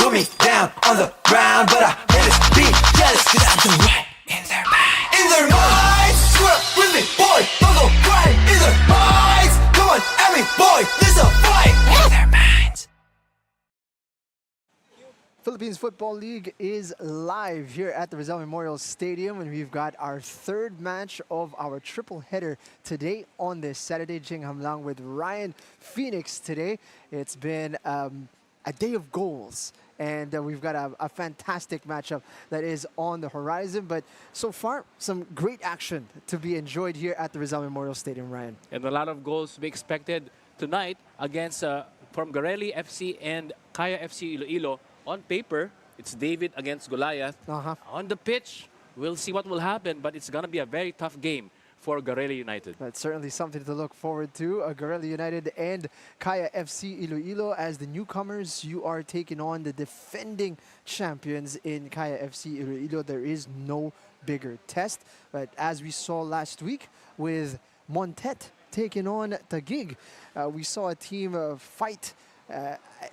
put me down on the ground, but I haters be jealous, cause I'm the right in their minds. In their minds, screw up with me, boy, don't go right in their minds. Come on at me, boy, there's a fight in their minds. Philippines Football League is live here at the Rizal Memorial Stadium, and we've got our third match of our triple header today on this Saturday. Jing Hamlang with Ryan Phoenix today. It's been a day of goals, and we've got a fantastic matchup that is on the horizon. But so far, some great action to be enjoyed here at the Rizal Memorial Stadium, Ryan. And a lot of goals to be expected tonight against from Garelli FC and Kaya FC-Iloilo. On paper, it's David against Goliath. On the pitch, we'll see what will happen, but it's going to be a very tough game for Garelli United. That's certainly something to look forward to. Garelli United and Kaya FC-Iloilo as the newcomers. You are taking on the defending champions in Kaya FC-Iloilo. There is no bigger test. But as we saw last week with Montet taking on Taguig, we saw a team fight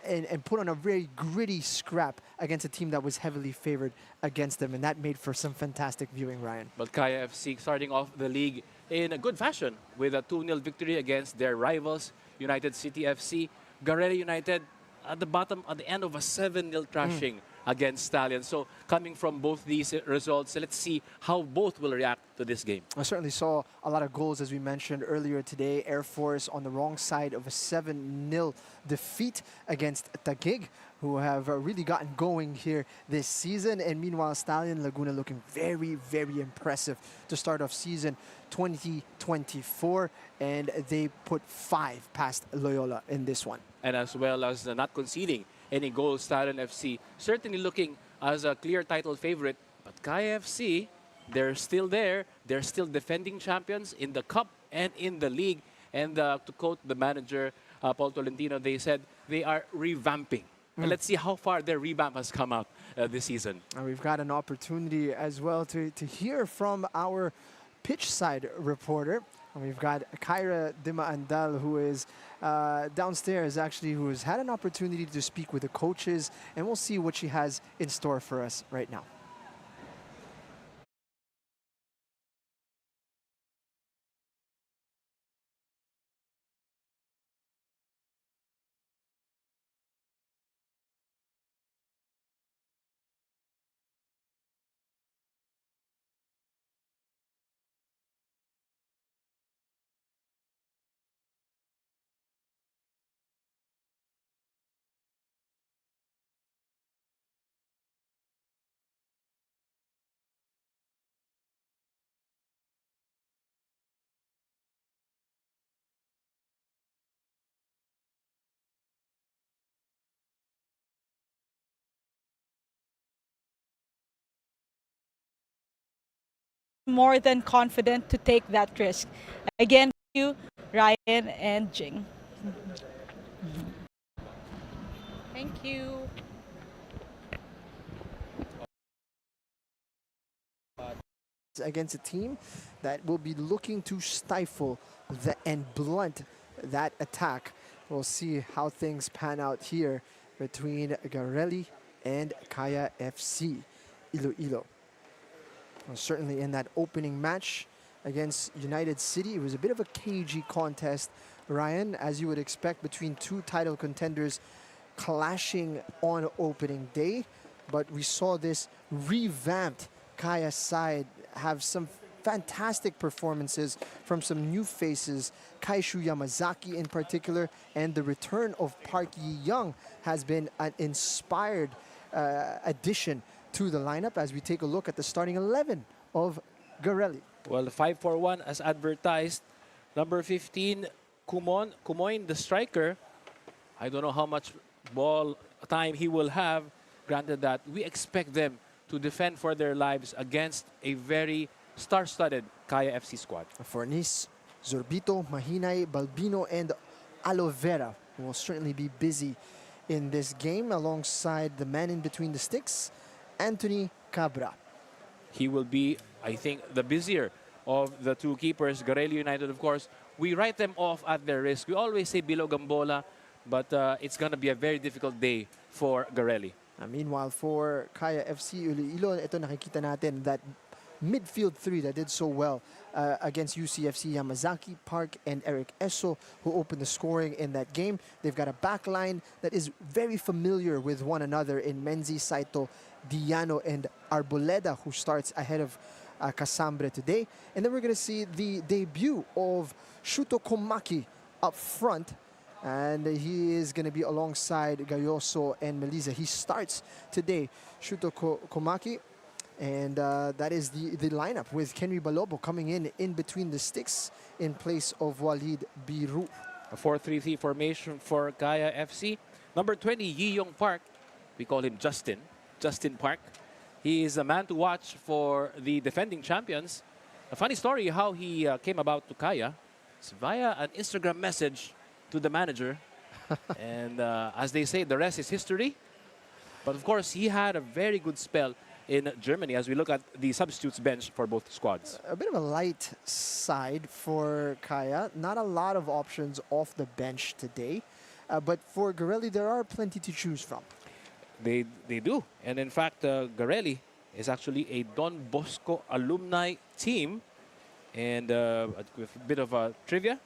and put on a very gritty scrap against a team that was heavily favored against them, and that made for some fantastic viewing, Ryan. But Kaya FC starting off the league in a good fashion with a 2-0 victory against their rivals, United City FC. Garelli United at the bottom, at the end of a 7-0 thrashing against Stallions. So coming from both these results, let's see how both will react to this game. I certainly saw a lot of goals, as we mentioned earlier today. Air Force on the wrong side of a 7-0 defeat against Taguig, who have really gotten going here this season. And meanwhile, Stallion Laguna looking very, very impressive to start off season 2024. And they put 5 past Loyola in this one. And as well as not conceding any goals, Stallion FC certainly looking as a clear title favorite. But Kaya FC, they're still there. They're still defending champions in the cup and in the league. And to quote the manager, Paul Tolentino, they said they are revamping. And let's see how far their revamp has come out this season. And we've got an opportunity as well to hear from our pitch side reporter. And we've got Kyra Dima Andal, who is downstairs, actually, who has had an opportunity to speak with the coaches. And we'll see what she has in store for us right now. More than confident to take that risk. Again, you, Ryan and Jing. Thank you. Against a team that will be looking to stifle and blunt that attack. We'll see how things pan out here between Garelli and Kaya FC Iloilo. Well, certainly in that opening match against United City, it was a bit of a cagey contest, Ryan, as you would expect, between two title contenders clashing on opening day. But we saw this revamped Kaya side have some fantastic performances from some new faces, Kaishu Yamazaki in particular, and the return of Park Yi-young has been an inspired addition to the lineup as we take a look at the starting 11 of Garelli. Well, the 5-4-1 as advertised. Number 15, Kumoin, the striker. I don't know how much ball time he will have. Granted that we expect them to defend for their lives against a very star-studded Kaya FC squad. Fornis, Zorbito, Mahinay, Balbino, and Alovera will certainly be busy in this game alongside the man in between the sticks, Anthony Cabra. He will be, I think, the busier of the two keepers. Garelli United, of course, we write them off at their risk. We always say below Gambola, but it's going to be a very difficult day for Garelli. Meanwhile, for Kaya FC-Iloilo, ito nakikita natin that midfield three that did so well against UCFC, Yamazaki, Park, and Eric Esso, who opened the scoring in that game. They've got a back line that is very familiar with one another in Menzi, Saito, Diano, and Arboleda, who starts ahead of Casambre today. And then we're going to see the debut of Shuto Komaki up front. And he is going to be alongside Gayoso and Melisa. He starts today, Shuto Komaki. And that is the lineup with Kenry Balobo coming in between the sticks in place of Walid Biru. A 4-3-3 formation for Kaya FC. Number 20, Yi Yong Park. We call him Justin Park. He is a man to watch for the defending champions. A funny story how he came about to Kaya. It's via an Instagram message to the manager. And as they say, the rest is history. But of course, he had a very good spell in Germany as we look at the substitutes bench for both squads. A bit of a light side for Kaya. Not a lot of options off the bench today. But for Garelli, there are plenty to choose from. They do. And in fact, Garelli is actually a Don Bosco alumni team. And with a bit of trivia,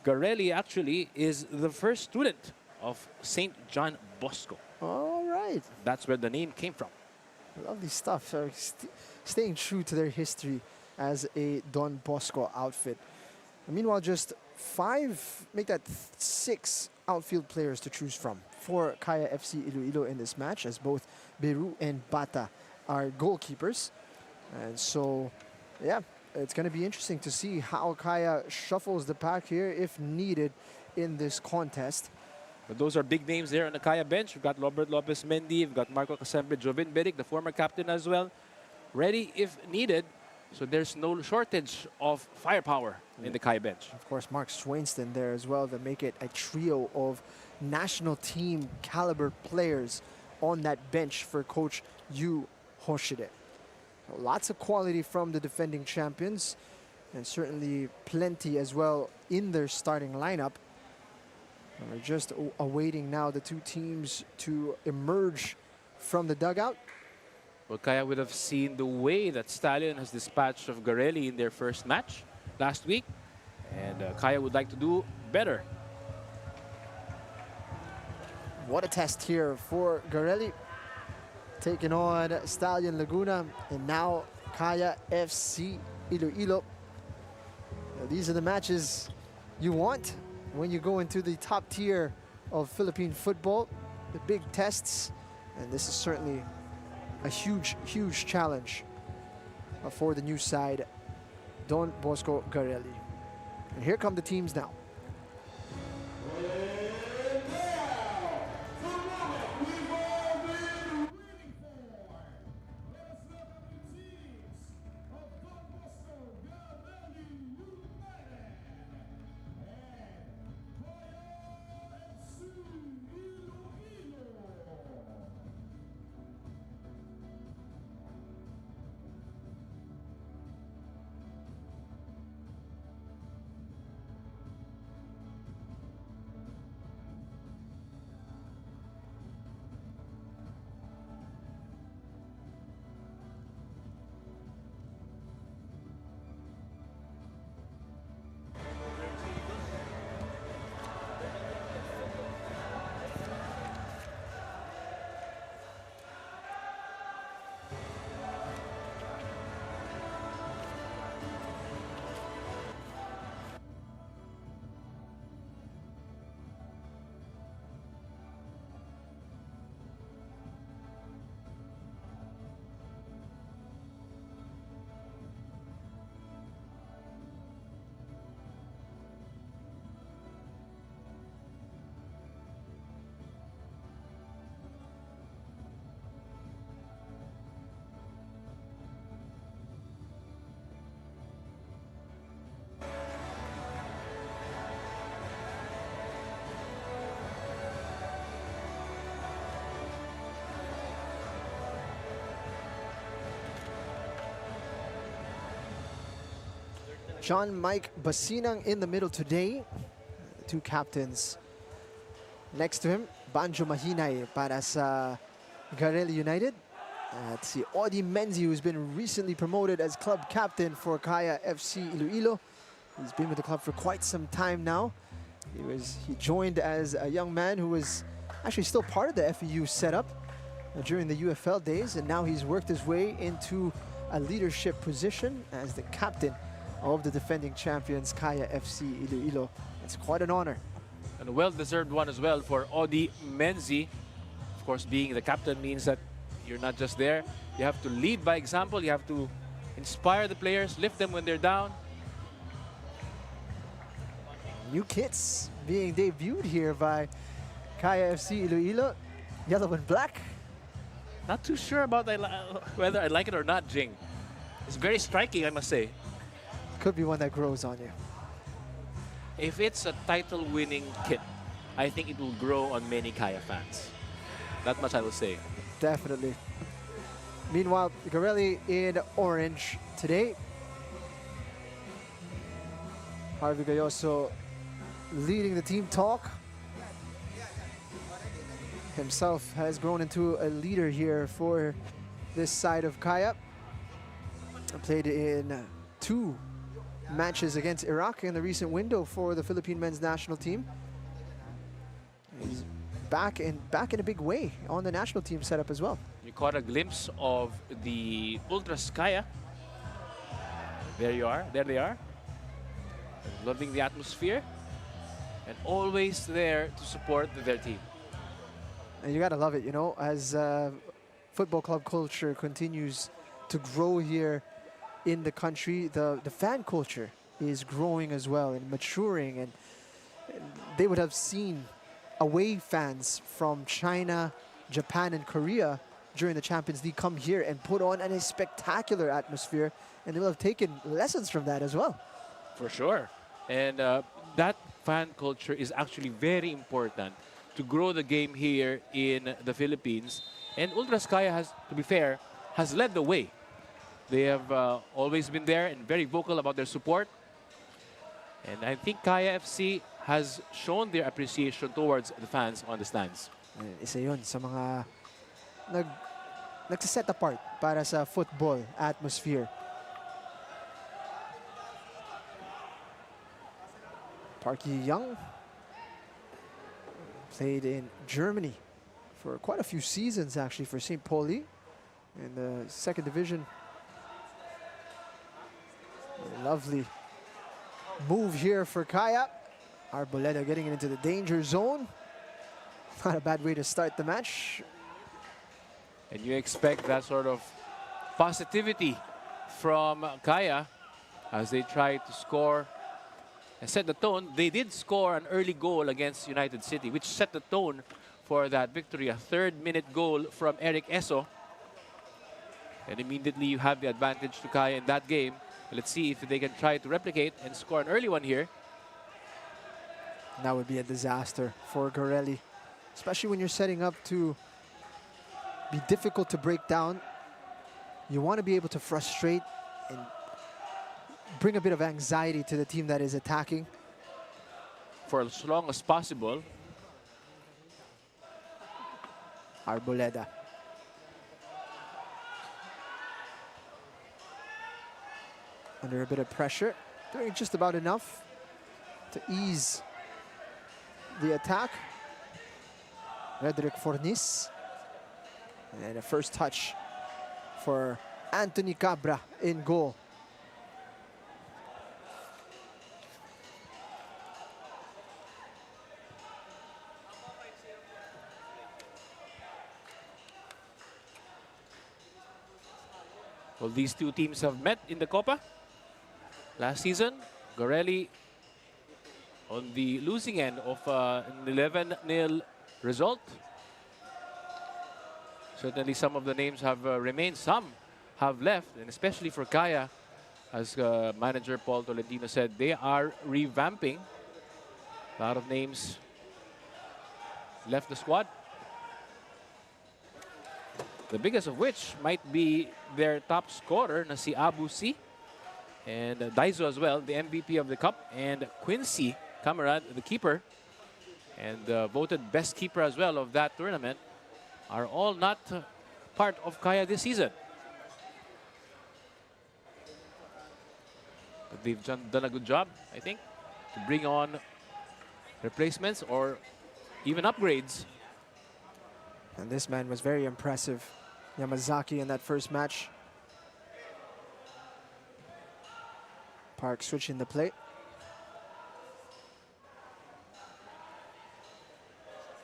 Garelli actually is the first student of St. John Bosco. All right. That's where the name came from. Lovely stuff. Staying true to their history as a Don Bosco outfit. Meanwhile, just make that 6 outfield players to choose from for Kaya FC-Iloilo in this match, as both Beru and Bata are goalkeepers. And so, yeah, it's going to be interesting to see how Kaya shuffles the pack here if needed in this contest. But those are big names there on the Kaya bench. We've got Robert Lopez Mendy, we've got Marco Casembre, Jovin Beric, the former captain as well, ready if needed. So there's no shortage of firepower in the Kaya bench. Of course, Mark Swainston there as well to make it a trio of national team caliber players on that bench for Coach Yu Hoshide. Lots of quality from the defending champions, and certainly plenty as well in their starting lineup. And we're just awaiting now the two teams to emerge from the dugout. Well, Kaya would have seen the way that Stallion has dispatched of Garelli in their first match last week. And Kaya would like to do better. What a test here for Garelli, taking on Stallion Laguna, and now Kaya FC Iloilo. These are the matches you want when you go into the top tier of Philippine football, the big tests, and this is certainly a huge, huge challenge for the new side, Don Bosco Garelli. And here come the teams now. John Mike Basinang in the middle today. The two captains next to him. Banjo Mahinay para sa Garelli United. Let's see, Odi Menzi, who's been recently promoted as club captain for Kaya FC-Iloilo. He's been with the club for quite some time now. He joined as a young man who was actually still part of the FEU setup during the UFL days, and now he's worked his way into a leadership position as the captain of the defending champions Kaya FC-Iloilo. It's quite an honor. And a well-deserved one as well for Odi Menzi. Of course, being the captain means that you're not just there. You have to lead by example. You have to inspire the players, lift them when they're down. New kits being debuted here by Kaya FC-Iloilo. Yellow and black. Not too sure about whether I like it or not, Jing. It's very striking, I must say. Could be one that grows on you. If it's a title-winning kit, I think it will grow on many Kaya fans. That much I will say. Definitely. Meanwhile, Garelli in orange today. Harvey Gayoso leading the team talk. Himself has grown into a leader here for this side of Kaya. Played in 2 matches against Iraq in the recent window for the Philippine men's national team. He's back in a big way on the national team setup as well. You caught a glimpse of the Ultras Kaya. There you are. There they are. Loving the atmosphere and always there to support their team. And you gotta love it, you know, as football club culture continues to grow here in the country, the fan culture is growing as well and maturing, and they would have seen away fans from China, Japan, and Korea during the Champions League come here and put on a spectacular atmosphere, and they will have taken lessons from that as well. For sure. And that fan culture is actually very important to grow the game here in the Philippines. And Ultras Kaya has, to be fair, has led the way. They have always been there and very vocal about their support. And I think Kaya FC has shown their appreciation towards the fans on the stands. Isa yun sa mga nagsiset apart para sa football atmosphere. Parky Young played in Germany for quite a few seasons actually for St. Pauli in the 2nd division. A lovely move here for Kaya. Arboleda getting into the danger zone. Not a bad way to start the match. And you expect that sort of positivity from Kaya as they try to score and set the tone. They did score an early goal against United City, which set the tone for that victory. A 3rd-minute goal from Eric Eso. And immediately you have the advantage to Kaya in that game. Let's see if they can try to replicate and score an early one here. That would be a disaster for Garelli, especially when you're setting up to be difficult to break down. You want to be able to frustrate and bring a bit of anxiety to the team that is attacking. For as long as possible. Arboleda. Under a bit of pressure, doing just about enough to ease the attack. Redrick Fornis. And a first touch for Anthony Cabra in goal. Well, these two teams have met in the Copa last season. Garelli on the losing end of an 11-0 result. Certainly some of the names have remained, some have left, and especially for Kaya, as manager Paul Tolentino said, they are revamping. A lot of names left the squad. The biggest of which might be their top scorer, na si Abu C, and Daiso as well, the MVP of the Cup, and Quincy Camarad, the keeper, and voted best keeper as well of that tournament. are all not part of Kaya this season. But they've done a good job, I think, to bring on replacements or even upgrades. And this man was very impressive, Yamazaki, in that first match. Park switching the plate.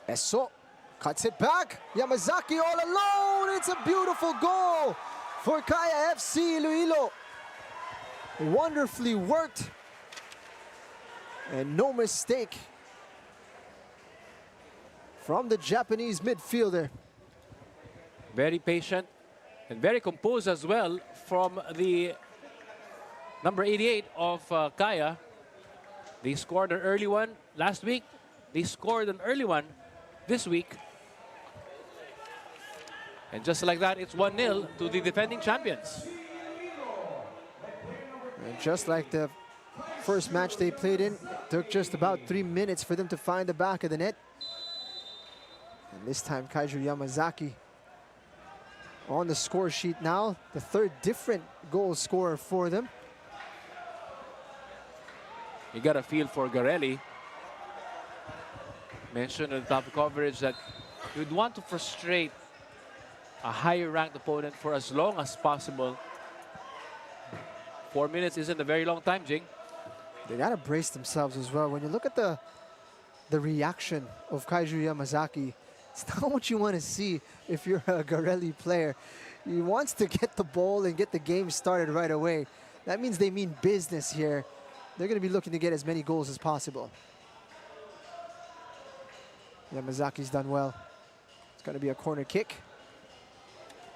Eso cuts it back. Yamazaki all alone. It's a beautiful goal for Kaya FC-Iloilo. Wonderfully worked. And no mistake from the Japanese midfielder. Very patient and very composed as well from the number 88 of Kaya. They scored an early one last week. They scored an early one this week. And just like that, it's 1-0 to the defending champions. And just like the first match they played in, took just about 3 minutes for them to find the back of the net. And this time, Kaiju Yamazaki on the score sheet now, the third different goal scorer for them. You got a feel for Garelli. Mentioned at the top of coverage that you'd want to frustrate a higher ranked opponent for as long as possible. 4 minutes isn't a very long time, Jing. They got to brace themselves as well. When you look at the reaction of Kaiju Yamazaki, it's not what you want to see if you're a Garelli player. He wants to get the ball and get the game started right away. That means they mean business here. They're going to be looking to get as many goals as possible. Yamazaki's done well. It's going to be a corner kick.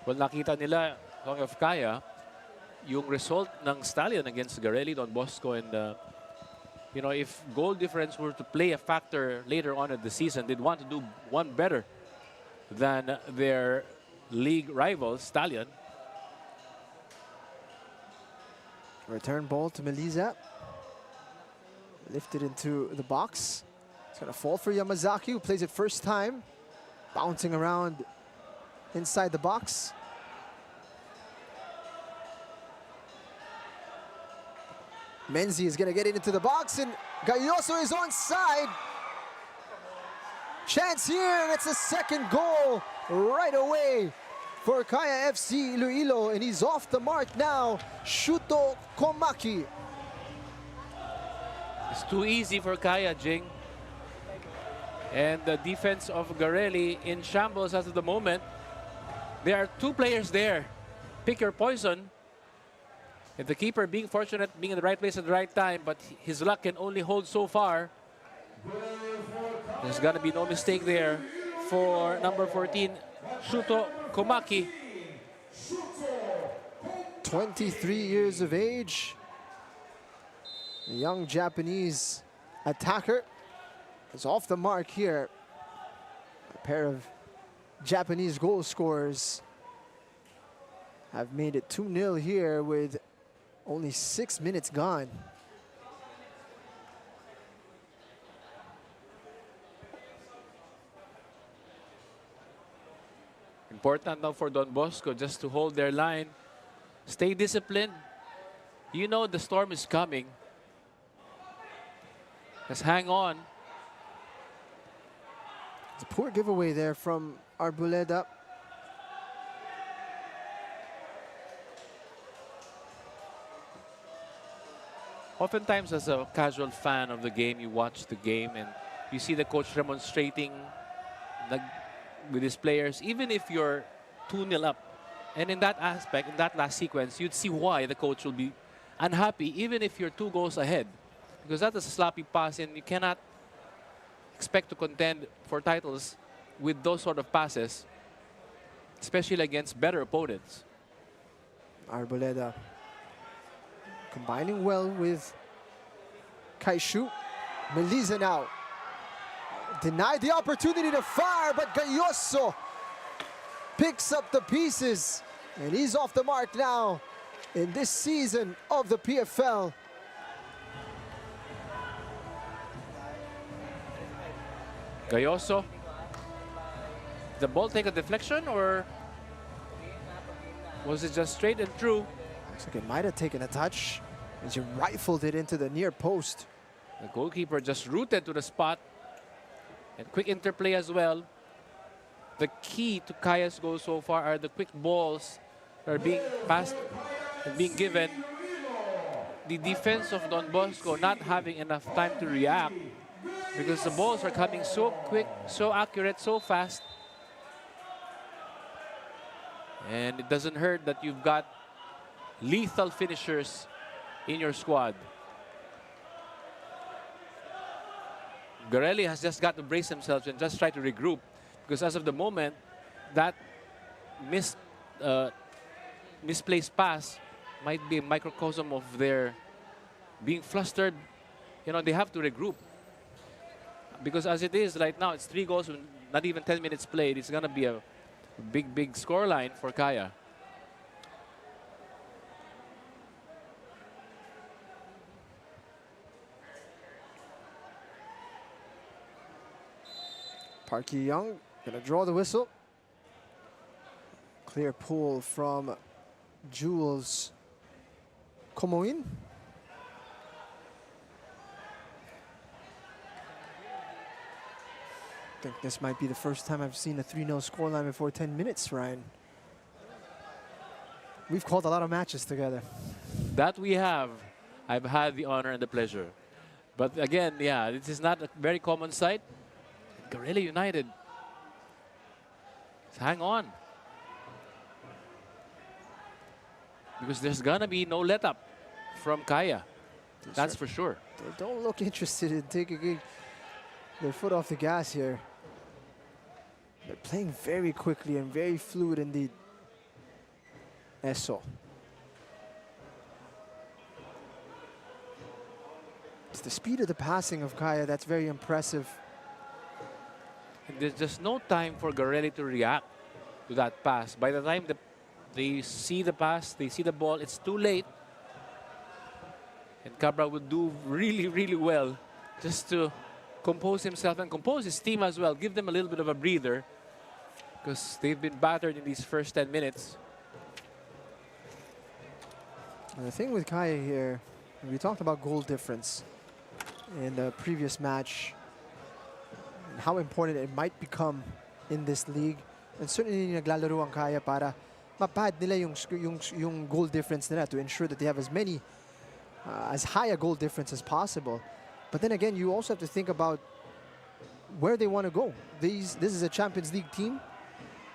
Well, nakita nila, talking of Kaya, yung result ng Stallion against Garelli, Don Bosco, and you know, if goal difference were to play a factor later on in the season, they'd want to do one better than their league rivals, Stallion. Return ball to Melisa. Lifted into the box. It's going to fall for Yamazaki, who plays it first time. Bouncing around inside the box. Menzi is going to get it into the box, and Gayoso is onside. Chance here, and it's a second goal right away for Kaya FC-Iloilo, and he's off the mark now. Shuto Komaki. It's too easy for Kaya, Jing. And the defense of Garelli in shambles as of the moment. There are two players there. Pick your poison. And the keeper being fortunate, being in the right place at the right time, but his luck can only hold so far. There's got to be no mistake there for number 14, Shuto Komaki. 23 years of age. A young Japanese attacker is off the mark here. A pair of Japanese goal scorers have made it 2-0 here with only 6 minutes gone. Important now for Don Bosco just to hold their line. Stay disciplined. You know the storm is coming. Just hang on. It's a poor giveaway there from Arboleda. Oftentimes, as a casual fan of the game, you watch the game and you see the coach demonstrating with his players, even if you're 2-0 up. And in that aspect, in that last sequence, you'd see why the coach will be unhappy, even if you're 2 goals ahead. Because that is a sloppy pass, and you cannot expect to contend for titles with those sort of passes, especially against better opponents. Arboleda combining well with Kaishu. Melisa now denied the opportunity to fire, but Gayoso picks up the pieces, and he's off the mark now in this season of the PFL. Gayoso the ball take a deflection, or was it just straight and true? Looks like it might have taken a touch as you rifled it into the near post. The goalkeeper just rooted to the spot. And quick interplay as well. The key to Kaya's goal so far are the quick balls that are being passed and being given. The defense of Don Bosco not having enough time to react because the balls are coming so quick, so accurate, so fast. And it doesn't hurt that you've got lethal finishers in your squad. Garelli has just got to brace themselves and just try to regroup, because as of the moment, that misplaced pass might be a microcosm of their being flustered. You know, they have to regroup. Because as it is right now, it's 3 goals, not even 10 minutes played. It's going to be a big scoreline for Kaya. Park Young gonna draw the whistle. Clear pull from Jules Comoin. I think this might be the first time I've seen a 3-0 scoreline before 10 minutes, Ryan. We've called a lot of matches together. That we have. I've had the honor and the pleasure. But again, yeah, this is not a very common sight. Garelli United. Hang on. Because there's gonna be no let up from Kaya. That's for sure. They don't look interested in taking their foot off the gas here. They're playing very quickly and very fluid indeed. Eso. It's the speed of the passing of Kaya that's very impressive. And there's just no time for Garelli to react to that pass. By the time they see the pass, they see the ball, it's too late. And Cabra would do really well just to compose himself and compose his team as well. Give them a little bit of a breather because they've been battered in these first 10 minutes. And the thing with Kaya here, we talked about goal difference in the previous match, and how important it might become in this league. And certainly naglalaro ang Kaya para mapad nila yung goal difference nila to ensure that they have as high a goal difference as possible. But then again, you also have to think about where they want to go. This is a Champions League team.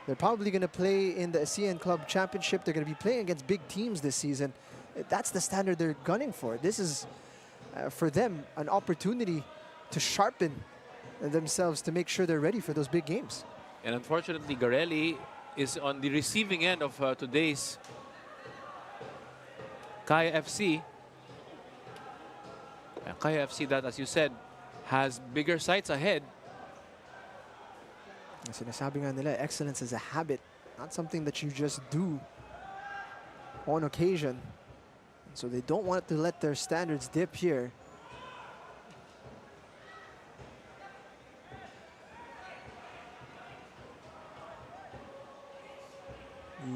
They're probably going to play in the ASEAN Club Championship. They're going to be playing against big teams this season. That's the standard they're gunning for. This is, for them, an opportunity to sharpen themselves to make sure they're ready for those big games. And unfortunately, Garelli is on the receiving end of today's Kaya FC. Kaya FC that, as you said, has bigger sights ahead. Sinasabi nga nila, excellence is a habit, not something that you just do on occasion. So they don't want to let their standards dip here.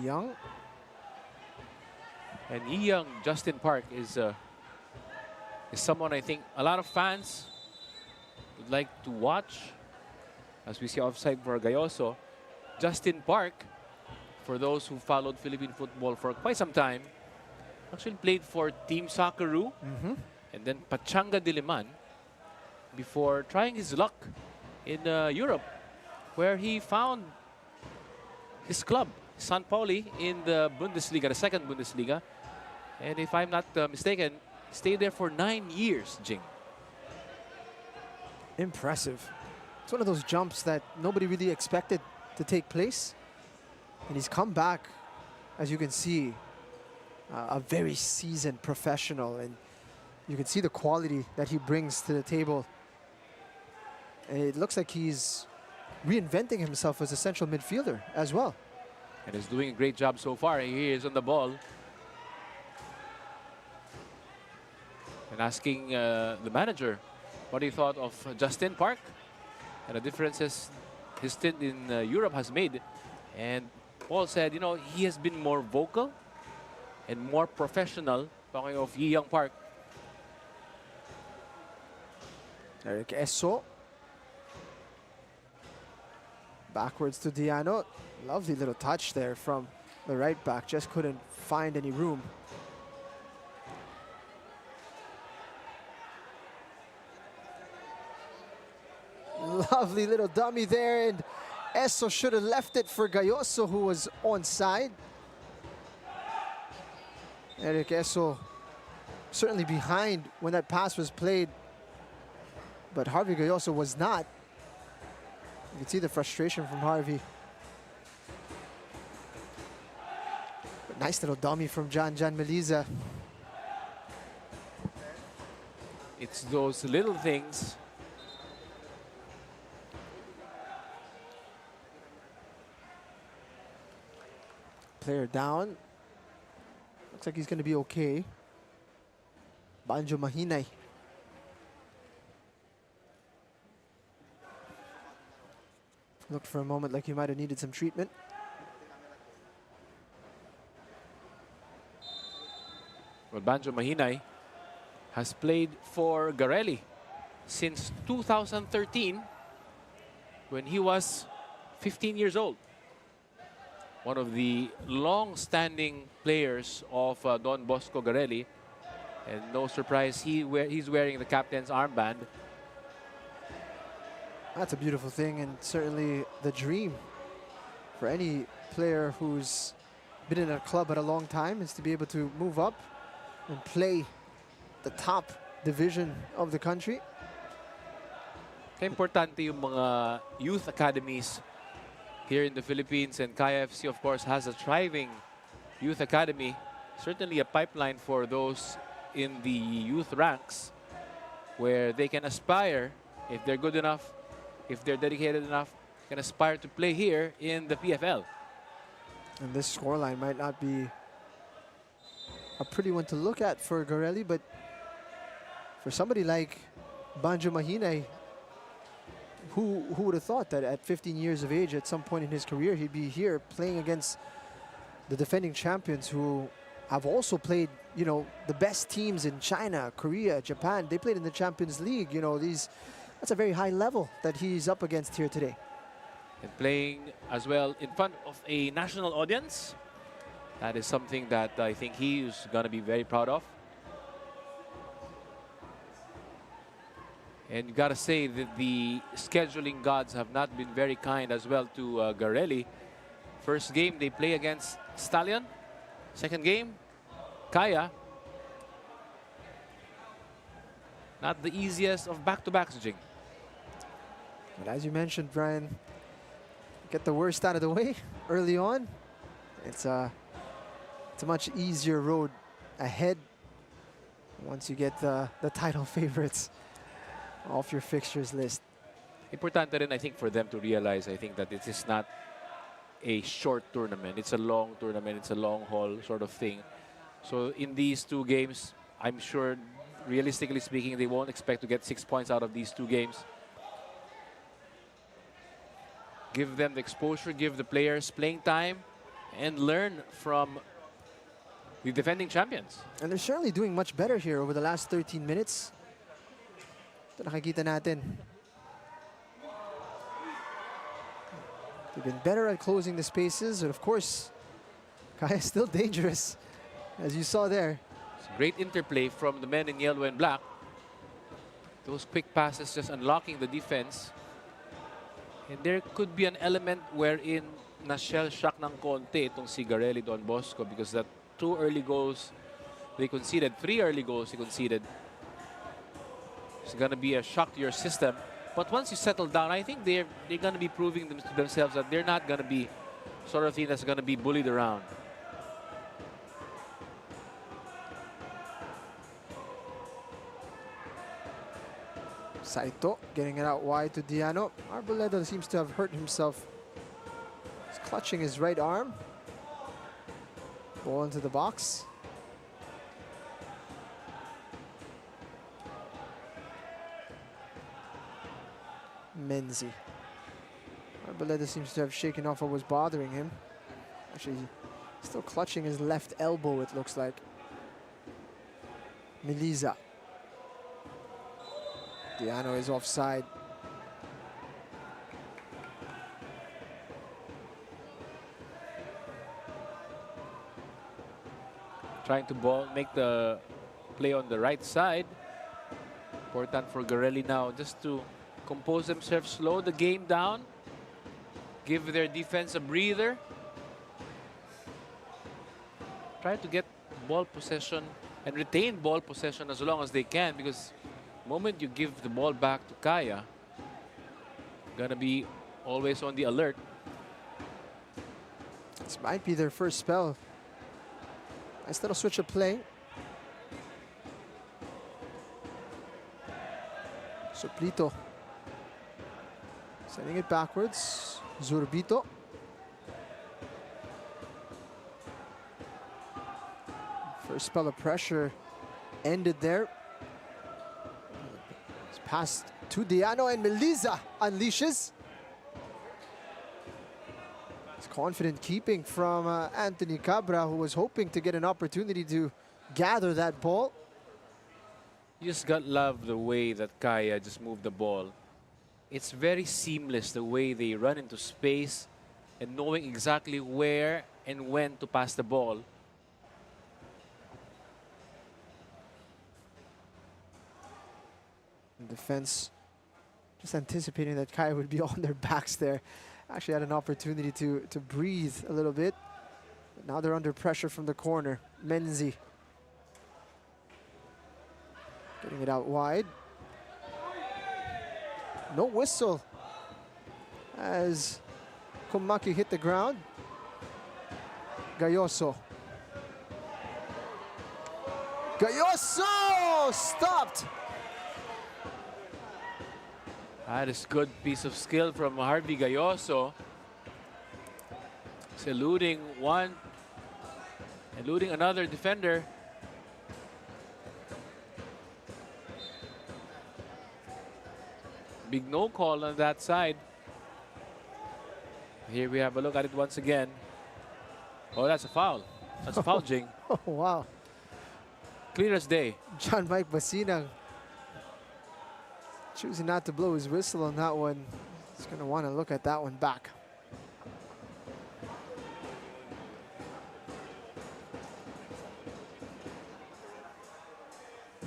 Young. And young Justin Park is someone I think a lot of fans would like to watch. As we see offside for Gayoso. Justin Park, for those who followed Philippine football for quite some time, actually played for Team Socceroo and then Pachanga Diliman before trying his luck in Europe, where he found his club, San Pauli, in the Bundesliga, the second Bundesliga. And if I'm not mistaken, stayed there for 9 years, Jing. Impressive. It's one of those jumps that nobody really expected to take place. And he's come back, as you can see, a very seasoned professional. And you can see the quality that he brings to the table. And it looks like he's reinventing himself as a central midfielder as well. And is doing a great job so far. He is on the ball. And asking the manager what he thought of Justin Park. And the differences his stint in Europe has made. And Paul said, you know, he has been more vocal and more professional. Talking of Yi Young Park. Eric Esso. Backwards to Diano. Lovely little touch there from the right back. Just couldn't find any room. Lovely little dummy there, and Esso should have left it for Gayoso, who was onside. Eric Esso certainly behind when that pass was played, but Harvey Gayoso was not. You can see the frustration from Harvey. But nice little dummy from Jan Meliza. It's those little things. Player down. Looks like he's going to be okay. Banjo Mahinay. Looked for a moment like he might have needed some treatment. Well, Banjo Mahinay has played for Garelli since 2013 when he was 15 years old. One of the long-standing players of Don Bosco Garelli. And no surprise, he's wearing the captain's armband. That's a beautiful thing, and certainly the dream for any player who's been in a club at a long time is to be able to move up and play the top division of the country. Kaya importante yung mga youth academies here in the Philippines, and Kaya FC, of course, has a thriving youth academy. Certainly a pipeline for those in the youth ranks where they can aspire, if they're good enough, if they're dedicated enough, can aspire to play here in the PFL. And this scoreline might not be a pretty one to look at for Garelli, but for somebody like Banjo Mahinay, who would have thought that at 15 years of age, at some point in his career, he'd be here playing against the defending champions who have also played, you know, the best teams in China, Korea, Japan. They played in the Champions League, you know, that's a very high level that he's up against here today. And playing as well in front of a national audience. That is something that I think he's going to be very proud of. And you got to say that the scheduling gods have not been very kind as well to Garelli. First game, they play against Stallion. Second game, Kaya. Not the easiest of back-to-backs, Jing. But as you mentioned, Brian, get the worst out of the way early on. It's a much easier road ahead once you get the title favorites off your fixtures list. Importante rin, I think, for them to realize, I think, that it is not a short tournament. It's a long tournament. It's a long haul sort of thing. So in these two games, I'm sure, realistically speaking, they won't expect to get 6 points out of these two games. Give them the exposure, give the players playing time, and learn from the defending champions. And they're certainly doing much better here over the last 13 minutes. Ito nakikita natin. They've been better at closing the spaces, and of course, Kaya's still dangerous, as you saw there. Great interplay from the men in yellow and black. Those quick passes just unlocking the defense. And there could be an element wherein na-shell shock ng konti itong si Garelli Don Bosco, because that 2 early goals they conceded, 3 early goals they conceded. It's going to be a shock to your system. But once you settle down, I think they're going to be proving to themselves that they're not going to be sort of thing that's going to be bullied around. Saito getting it out wide to Diano. Arboleda seems to have hurt himself. He's clutching his right arm. Ball into the box. Menzi. Arboleda seems to have shaken off what was bothering him. Actually, still clutching his left elbow, it looks like. Meliza. Diano is offside. Trying to make the play on the right side. Important for Garelli now just to compose themselves, slow the game down, give their defense a breather. Try to get ball possession and retain ball possession as long as they can, because the moment you give the ball back to Kaya, gonna be always on the alert. This might be their first spell. Nice little switch of play. Suplito sending it backwards. Zurbito. First spell of pressure ended there. It's passed to Diano, and Meliza unleashes. It's confident keeping from Anthony Cabra, who was hoping to get an opportunity to gather that ball. You just got love the way that Kaya just moved the ball. It's very seamless the way they run into space and knowing exactly where and when to pass the ball. Defense just anticipating that Kaya would be on their backs there. Actually had an opportunity to breathe a little bit. But now they're under pressure from the corner. Menzi getting it out wide. No whistle as Kumaki hit the ground. Gayoso. Gayoso stopped. That is good piece of skill from Harvey Gayoso. He's eluding one, eluding another defender. Big no call on that side. Here we have a look at it once again. Oh, that's a foul. That's a foul, Jing. Oh, wow. Clear as day. John Mike Basinang choosing not to blow his whistle on that one. He's going to want to look at that one back.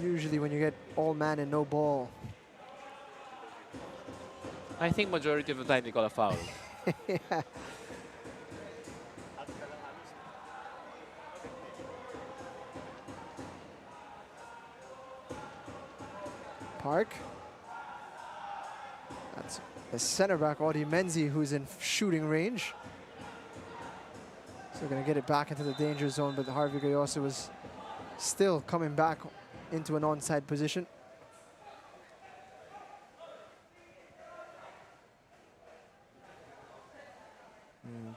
Usually when you get all man and no ball. I think majority of the time they call a foul. Yeah. Park. That's the center back, Audi Menzi, who's in shooting range. So going to get it back into the danger zone, but Harvey Gayoso was still coming back into an onside position.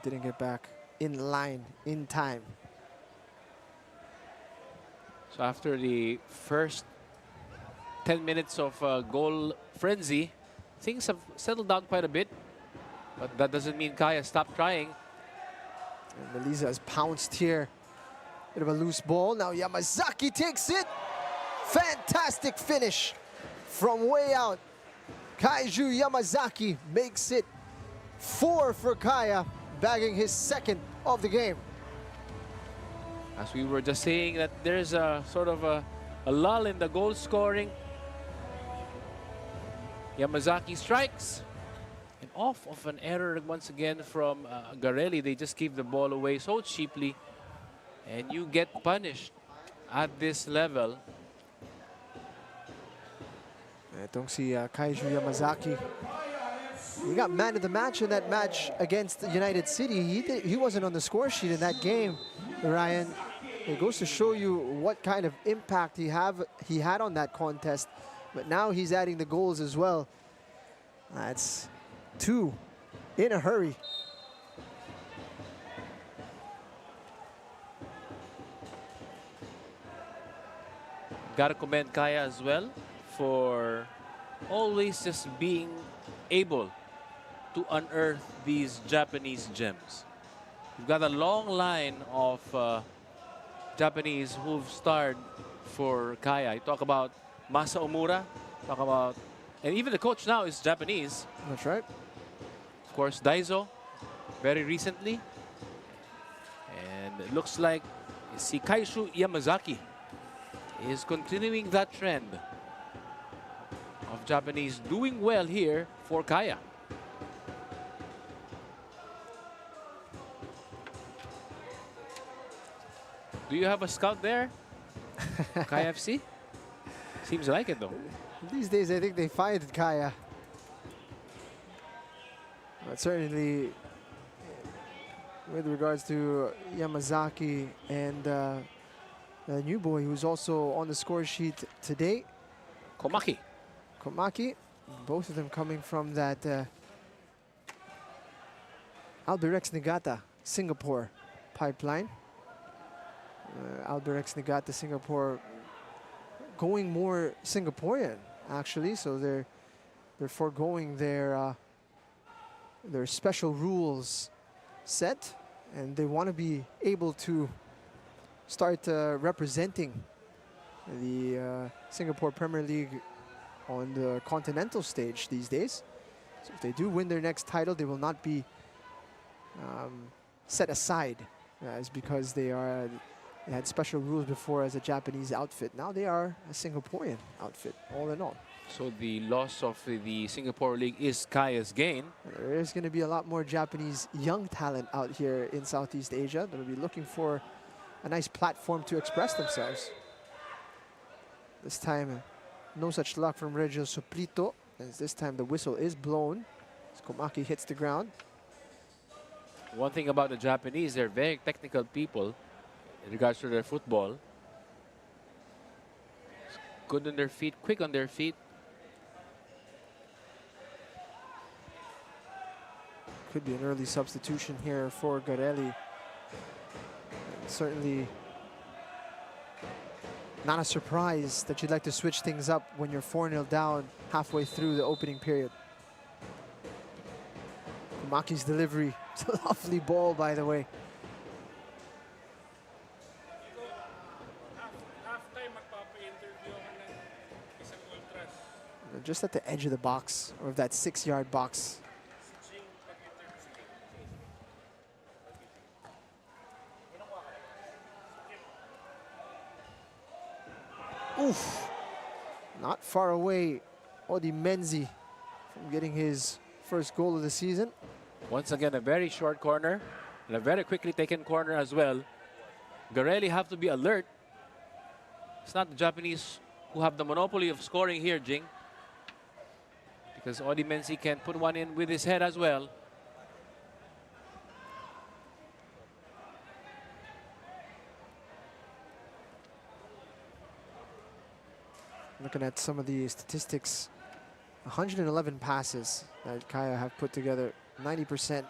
Didn't get back in line in time. So after the first 10 minutes of goal frenzy, things have settled down quite a bit. But that doesn't mean Kaya stopped trying. And Meliza has pounced here. Bit of a loose ball. Now Yamazaki takes it. Fantastic finish from way out. Kaiju Yamazaki makes it 4 for Kaya, bagging his second of the game. As we were just saying, that there's a sort of a lull in the goal scoring. Yamazaki strikes. And off of an error once again from Garelli. They just gave the ball away so cheaply. And you get punished at this level. Don't see Kaiju Yamazaki. He got man of the match in that match against United City. He wasn't on the score sheet in that game, Ryan. It goes to show you what kind of impact he had on that contest. But now he's adding the goals as well. That's 2 in a hurry. Gotta commend Kaya as well for always just being able to unearth these Japanese gems. We've got a long line of Japanese who've starred for Kaya. You talk about Masa Omura, talk about, and even the coach now is Japanese. That's right. Of course, Daiso, very recently. And it looks like si Kaishu Yamazaki is continuing that trend of Japanese doing well here for Kaya. Do you have a scout there? Kaya FC? Seems like it though. These days, I think they find Kaya. But certainly, with regards to Yamazaki and the new boy who's also on the score sheet today, Komaki. Komaki, both of them coming from that Albirex Niigata Singapore pipeline. Albirex Niigata Singapore going more Singaporean actually, so they're foregoing their special rules set, and they want to be able to start representing the Singapore Premier League on the continental stage these days. So if they do win their next title, they will not be set aside as because they had special rules before as a Japanese outfit. Now they are a Singaporean outfit, all in all. So the loss of the Singapore League is Kaya's gain. There's going to be a lot more Japanese young talent out here in Southeast Asia that will be looking for a nice platform to express themselves. This time, no such luck from Regio Suplito, as this time the whistle is blown as Komaki hits the ground. One thing about the Japanese, they're very technical people in regards to their football. Good on their feet, quick on their feet. Could be an early substitution here for Garelli. Certainly not a surprise that you'd like to switch things up when you're 4-0 down halfway through the opening period. Komaki's delivery. It's a lovely ball, by the way. Just at the edge of the box, or of that 6-yard box. Oof. Not far away, Odi Menzi from getting his first goal of the season. Once again, a very short corner and a very quickly taken corner as well. Garelli have to be alert. It's not the Japanese who have the monopoly of scoring here, Jing. Because Odi Menzi can put one in with his head as well. Looking at some of the statistics, 111 passes that Kaya have put together, 90%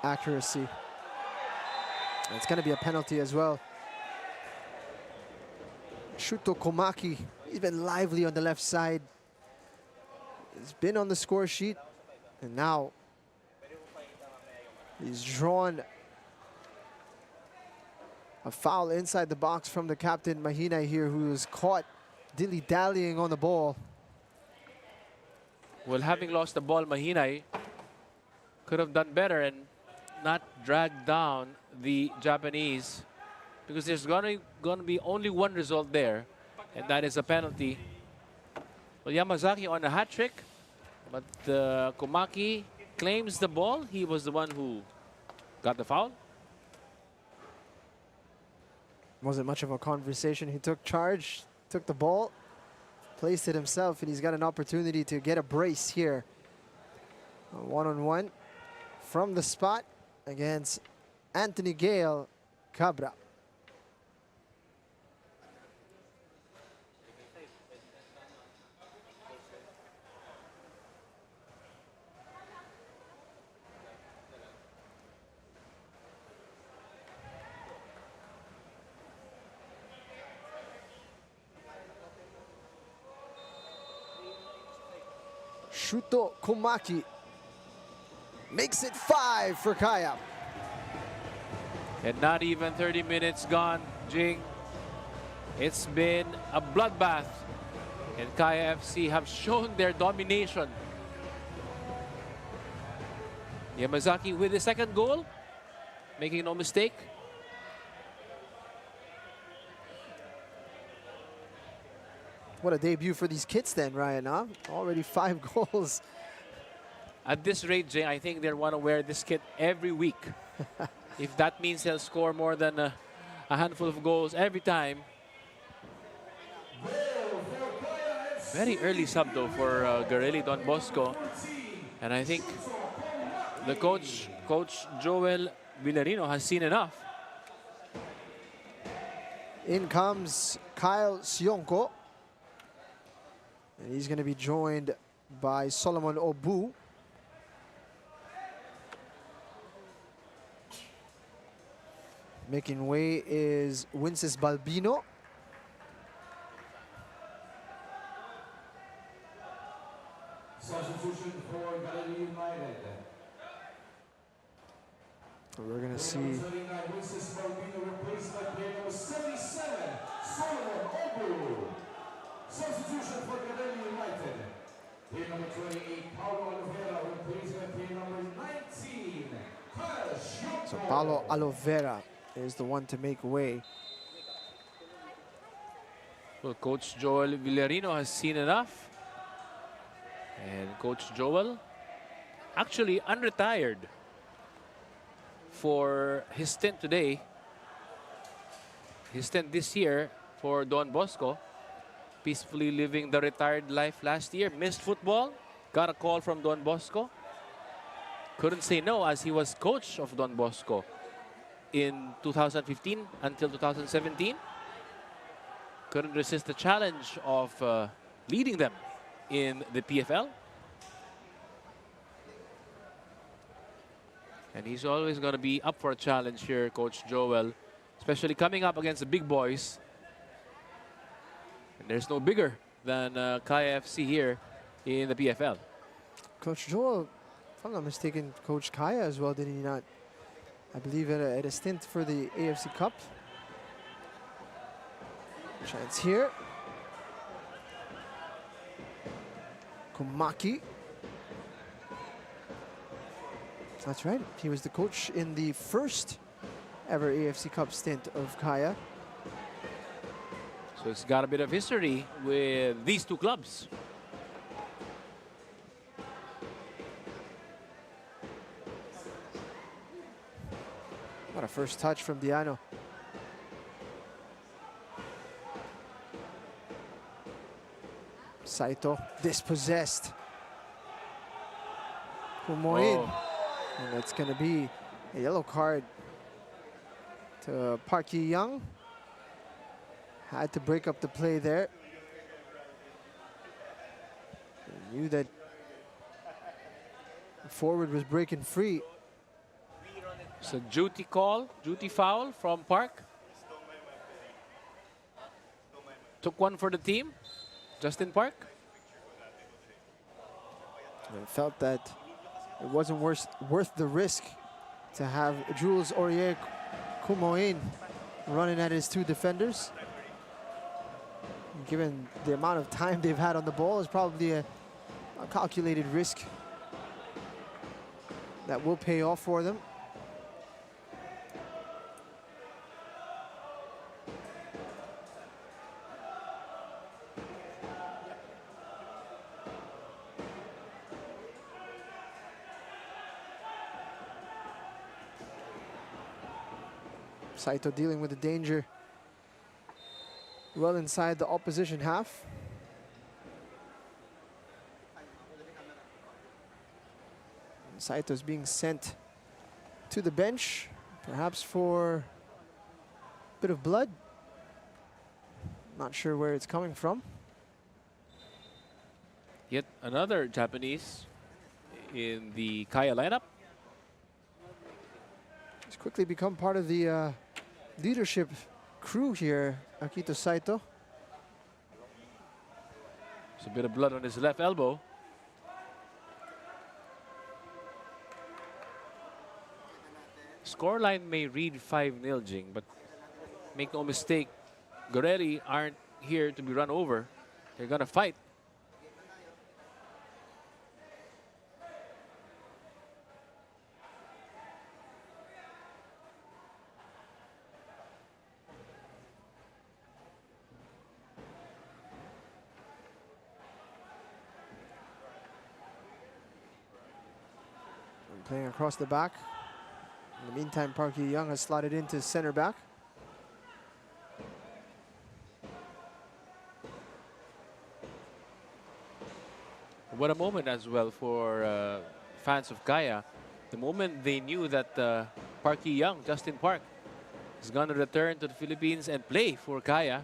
accuracy. And it's going to be a penalty as well. Shuto Komaki, he's been lively on the left side. He's been on the score sheet, and now he's drawn a foul inside the box from the captain Mahina here, who was caught dilly-dallying on the ball. Well, having lost the ball, Mahinay could have done better and not dragged down the Japanese, because there's gonna be only one result there, and that is a penalty. Well, Yamazaki on a hat trick, but Komaki claims the ball. He was the one who got the foul. Wasn't much of a conversation. He took charge, took the ball, placed it himself, and he's got an opportunity to get a brace here. A one-on-one from the spot against Anthony Gale Cabra. Shuto Komaki makes it 5 for Kaya. And not even 30 minutes gone, Jing. It's been a bloodbath. And Kaya FC have shown their domination. Yamazaki with the second goal, making no mistake. What a debut for these kids then, Ryan, huh? Already 5 goals. At this rate, Jay, I think they'll want to wear this kit every week. If that means they'll score more than a handful of goals every time. Very early sub though for Garelli Don Bosco. And I think the coach Joel Villarino has seen enough. In comes Kyle Sionko. And he's going to be joined by Solomon Obu. Making way is Winces Balbino. Substitution for Gelli United. We're going to see Winces Balbino replaced by player number 77, Solomon Obu. Substitution for Gelli United. Player number 28, Paulo Oliveira, replaced by player number 19, Kyle Sionko. So Paulo Oliveira is the one to make way. Well, Coach Joel Villarino has seen enough. And Coach Joel actually unretired for his stint today. His stint this year for Don Bosco. Peacefully living the retired life last year. Missed football. Got a call from Don Bosco. Couldn't say no as he was coach of Don Bosco in 2015 until 2017. Couldn't resist the challenge of leading them in the PFL. And he's always going to be up for a challenge here, Coach Joel, especially coming up against the big boys. And there's no bigger than Kaya FC here in the PFL. Coach Joel, if I'm not mistaken, Coach Kaya as well, did he not? I believe at a stint for the AFC Cup. Chance here. Komaki. That's right. He was the coach in the first ever AFC Cup stint of Kaya. So it's got a bit of history with these two clubs. What a first touch from Diano. Saito dispossessed. Kumoin. And that's going to be a yellow card to Park Yi-young. Had to break up the play there. He knew that the forward was breaking free. It's a duty call, duty foul from Park. Took one for the team, Justin Park. I felt that it wasn't worth the risk to have Jules Aurier Kumoin running at his two defenders. Given the amount of time they've had on the ball, is probably a calculated risk that will pay off for them. Saito dealing with the danger well inside the opposition half. Saito's being sent to the bench, perhaps for a bit of blood. Not sure where it's coming from. Yet another Japanese in the Kaya lineup. He's quickly become part of the leadership crew here, Akito Saito. There's a bit of blood on his left elbow. scoreline may read 5-0, Jing, but make no mistake, Garelli aren't here to be run over. They're gonna fight. Playing across the back. In the meantime, Park Hee-young has slotted into center back. What a moment as well for fans of Kaya. The moment they knew that Park Hee-young, Justin Park, is going to return to the Philippines and play for Kaya.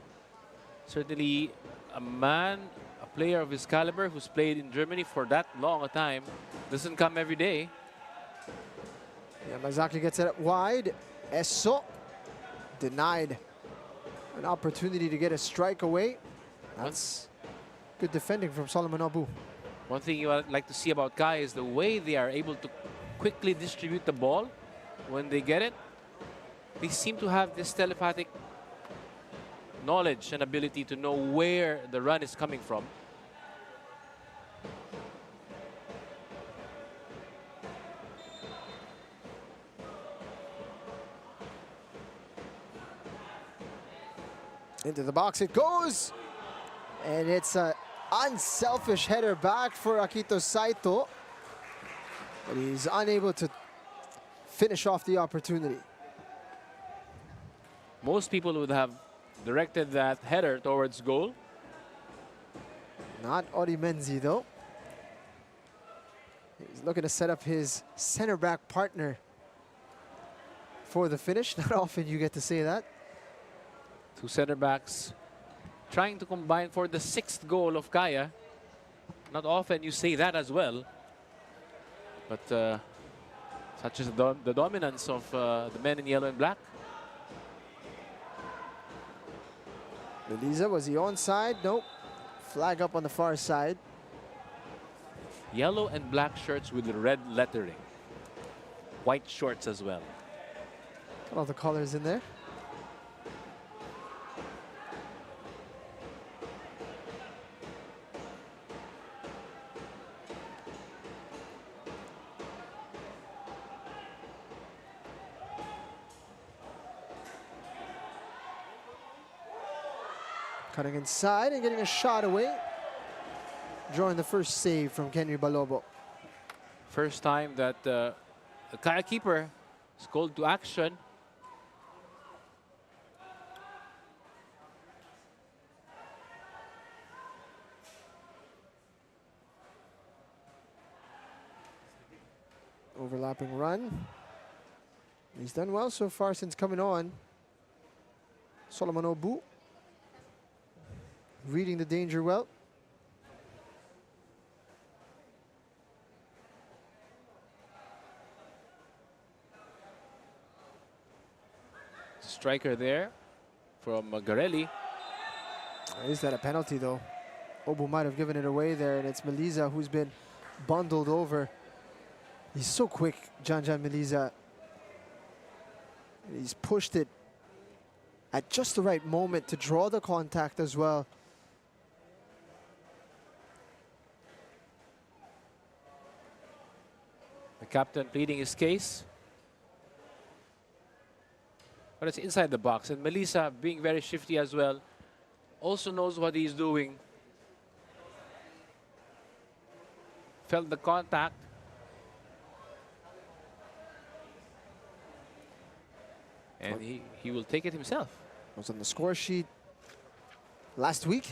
Certainly a player of his caliber who's played in Germany for that long a time, doesn't come every day. Yamazaki gets it up wide. Eso denied an opportunity to get a strike away. That's good defending from Solomon Obu. One thing you like to see about Kai is the way they are able to quickly distribute the ball when they get it. They seem to have this telepathic knowledge and ability to know where the run is coming from. Into the box it goes. And it's an unselfish header back for Akito Saito. But he's unable to finish off the opportunity. Most people would have directed that header towards goal. Not Ori Menzi though. He's looking to set up his center back partner for the finish. Not often you get to say that. Two center backs trying to combine for the 6th goal of Kaya. Not often you say that as well. But such is the dominance of the men in yellow and black. Melisa, was he onside? Nope. Flag up on the far side. Yellow and black shirts with red lettering. White shorts as well. Got all the colors in there. Cutting inside and getting a shot away. Drawing the first save from Kenry Balobo. First time that the Kaya keeper is called to action. Overlapping run. He's done well so far since coming on. Solomon Obu reading the danger well. Striker there from Garelli. Is that a penalty though? Obu might have given it away there, and it's Melisa who's been bundled over. He's so quick, Janjan Melisa. He's pushed it at just the right moment to draw the contact as well. The captain pleading his case. But it's inside the box. And Melisa, being very shifty as well, also knows what he's doing. Felt the contact. And he will take it himself. Was on the score sheet last week.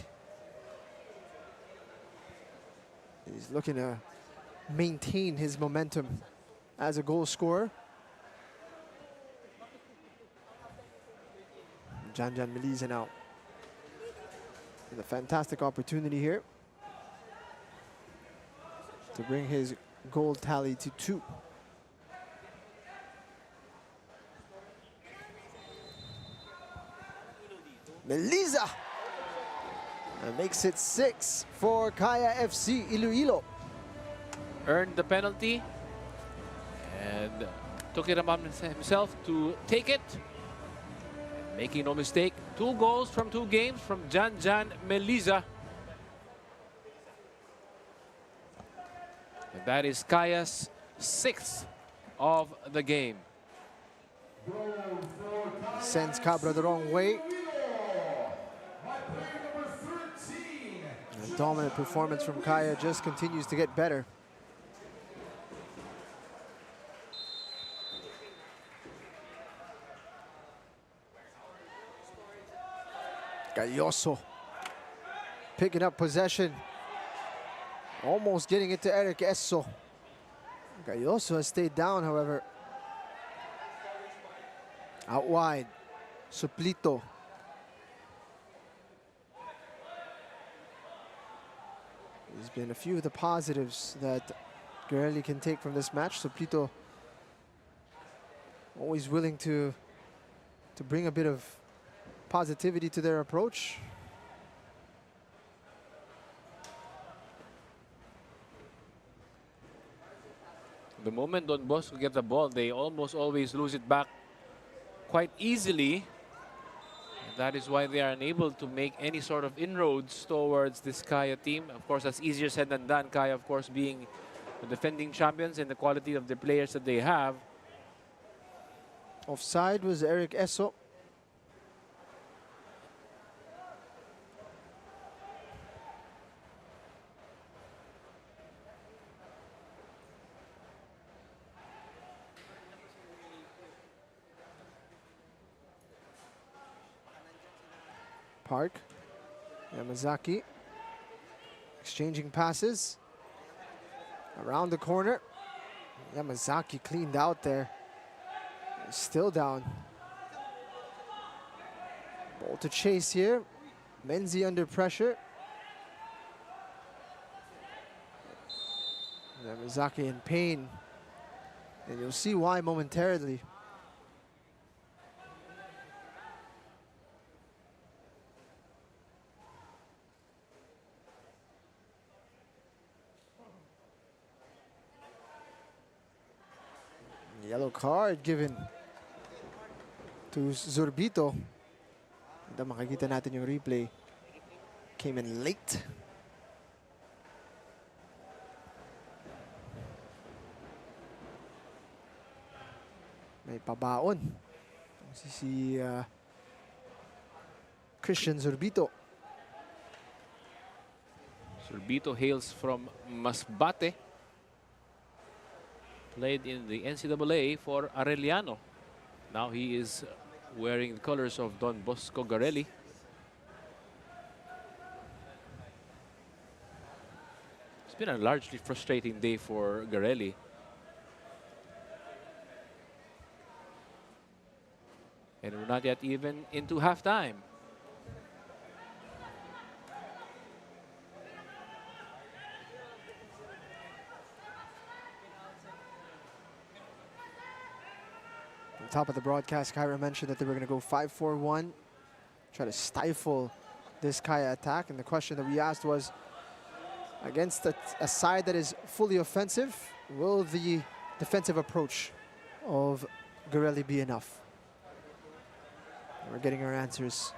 He's looking to maintain his momentum as a goal scorer. Janjan Melisa now with a fantastic opportunity here to bring his goal tally to 2. Melisa makes it 6 for Kaya FC Iloilo. Earned the penalty and took it upon himself to take it. Making no mistake, 2 goals from 2 games from Jan Meliza. And that is Kaya's 6th of the game. Sends Cabra the wrong way. The dominant performance from Kaya just continues to get better. Galloso picking up possession. Almost getting it to Eric Esso. Galloso has stayed down, however. Out wide, Suplito. There's been a few of the positives that Garelli can take from this match. Suplito always willing to bring a bit of positivity to their approach. The moment Don Bosco gets the ball, they almost always lose it back quite easily. And that is why they are unable to make any sort of inroads towards this Kaya team. Of course, that's easier said than done. Kaya, of course, being the defending champions and the quality of the players that they have. Offside was Eric Esso. Park, Yamazaki exchanging passes around the corner. Yamazaki cleaned out there. Still down. Ball to chase here. Menzi under pressure. Yamazaki in pain. And you'll see why momentarily. Yellow card given to Zurbito. Ito, makikita natin yung replay. Came in late. May pabaon. Si Christian Zurbito. Zurbito hails from Masbate. Played in the NCAA for Arellano. Now he is wearing the colors of Don Bosco Garelli. It's been a largely frustrating day for Garelli. And we're not yet even into halftime. Top of the broadcast, Kyra mentioned that they were going to go 5-4-1, try to stifle this Kaya attack. And the question that we asked was, against a side that is fully offensive, will the defensive approach of Garelli be enough? And we're getting our answers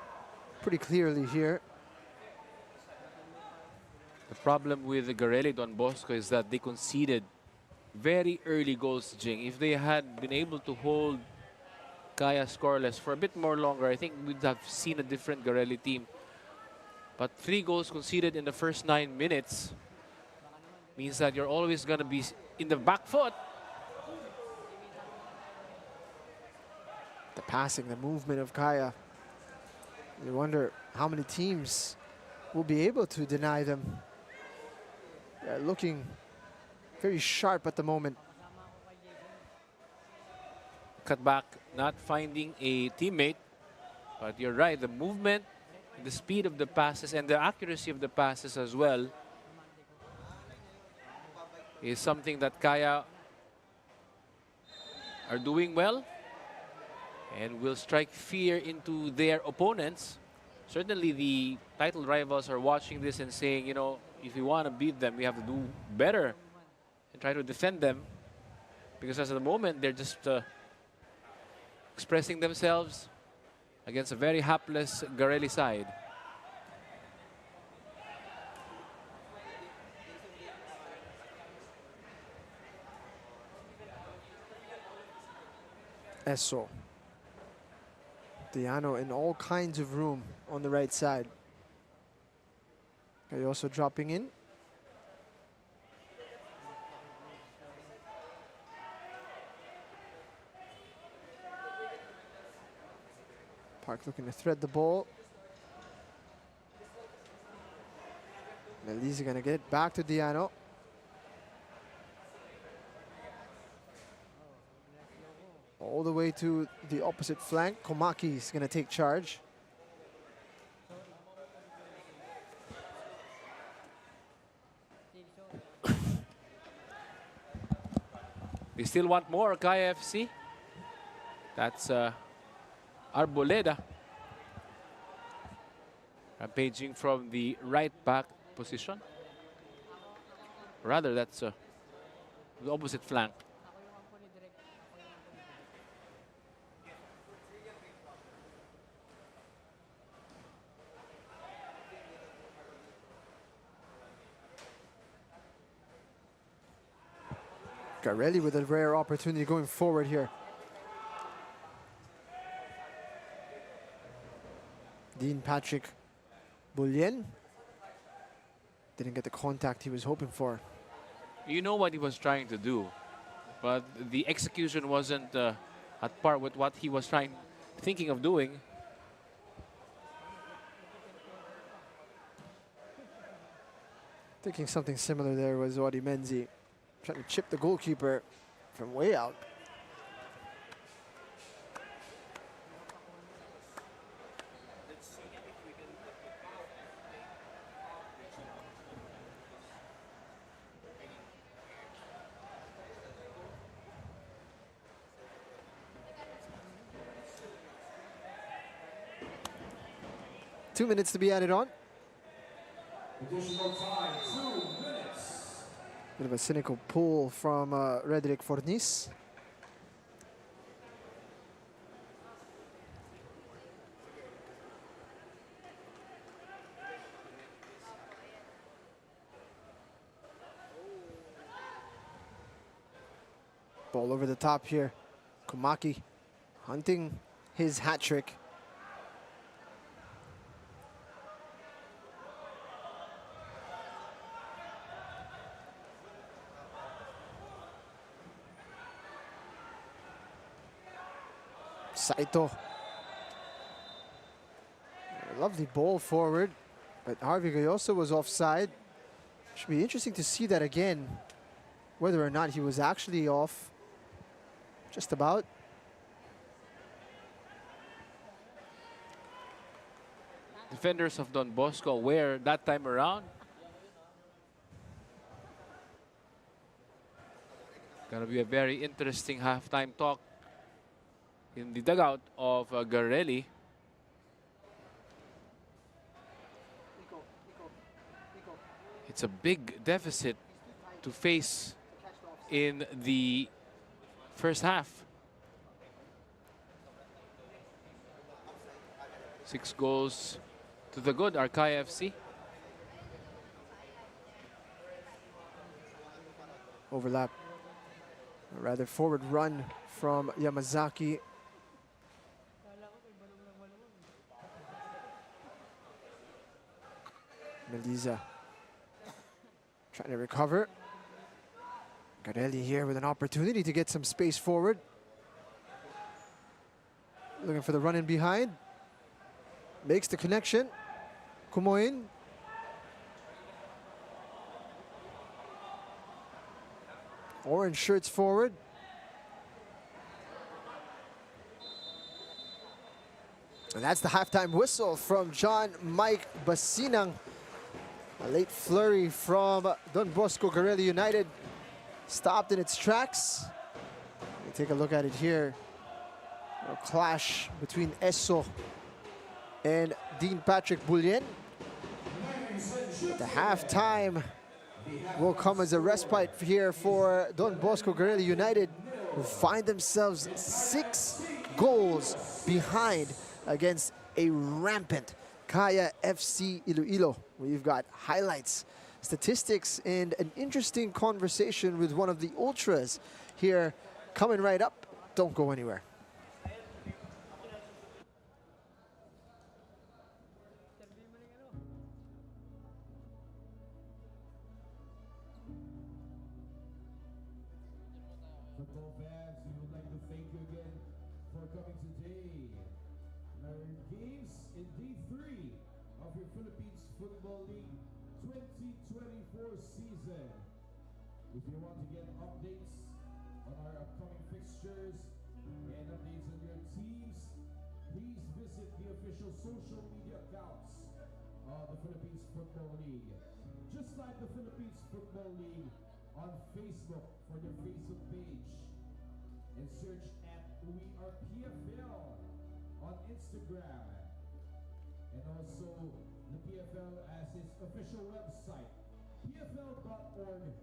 pretty clearly here. The problem with the Garelli Don Bosco is that they conceded very early goals, Jing. If they had been able to hold Kaya scoreless for a bit more longer, I think we'd have seen a different Garelli team. But 3 goals conceded in the first 9 minutes means that you're always going to be in the back foot. The passing, the movement of Kaya. You wonder how many teams will be able to deny them. They're looking very sharp at the moment. Cut back, not finding a teammate. But you're right, the movement, the speed of the passes, and the accuracy of the passes as well is something that Kaya are doing well and will strike fear into their opponents. Certainly the title rivals are watching this and saying, you know, if we want to beat them, we have to do better and try to defend them. Because as of the moment, they're just expressing themselves against a very hapless Garelli side. Esso. Diano in all kinds of room on the right side. Also dropping in. Park looking to thread the ball. Melisa gonna get it back to Diano. All the way to the opposite flank. Komaki is gonna take charge. They still want more, KFC. That's Arboleda. Rampaging from the right back position. Rather, that's the opposite flank. Garelli with a rare opportunity going forward here. Dean Patrick Bullion didn't get the contact he was hoping for. You know what he was trying to do, but the execution wasn't at par with what he was thinking of doing. Thinking something similar there was Odi Menzi, trying to chip the goalkeeper from way out. Two minutes to be added on. Additional time, 2 minutes. Bit of a cynical pull from Redrick Fornis. Ball over the top here. Komaki hunting his hat trick. Saito. A lovely ball forward, but Harvey Gayoso was offside. Should be interesting to see that again, whether or not he was actually off. Just about. Defenders of Don Bosco aware that time around. Gonna be a very interesting halftime talk in the dugout of Garelli. It's a big deficit to face in the first half. 6 goals to the good, Arkai FC. Overlap. A rather forward run from Yamazaki. Melisa trying to recover. Garelli here with an opportunity to get some space forward. Looking for the run in behind. Makes the connection. Kumoin. Orange shirts forward. And that's the halftime whistle from John Mike Basinang. A late flurry from Don Bosco Garelli United stopped in its tracks. We take a look at it here. A clash between Esso and Dean Patrick Bullion. But the halftime will come as a respite here for Don Bosco Garelli United. who find themselves 6 goals behind against a rampant Kaya FC Iloilo. We've got highlights, statistics, and an interesting conversation with one of the ultras here coming right up. Don't go anywhere. Football fans, we would like to thank you again for coming today. Our games in day 3 of your Philippines Football League 2024 season. If you want to get updates on our upcoming fixtures and updates on your teams, please visit the official social media accounts of the Philippines Football League. Just like the Philippines Football League on Facebook for their Facebook page, and search at We Are PFL on Instagram, and also the PFL as its official website, pfl.org.ph.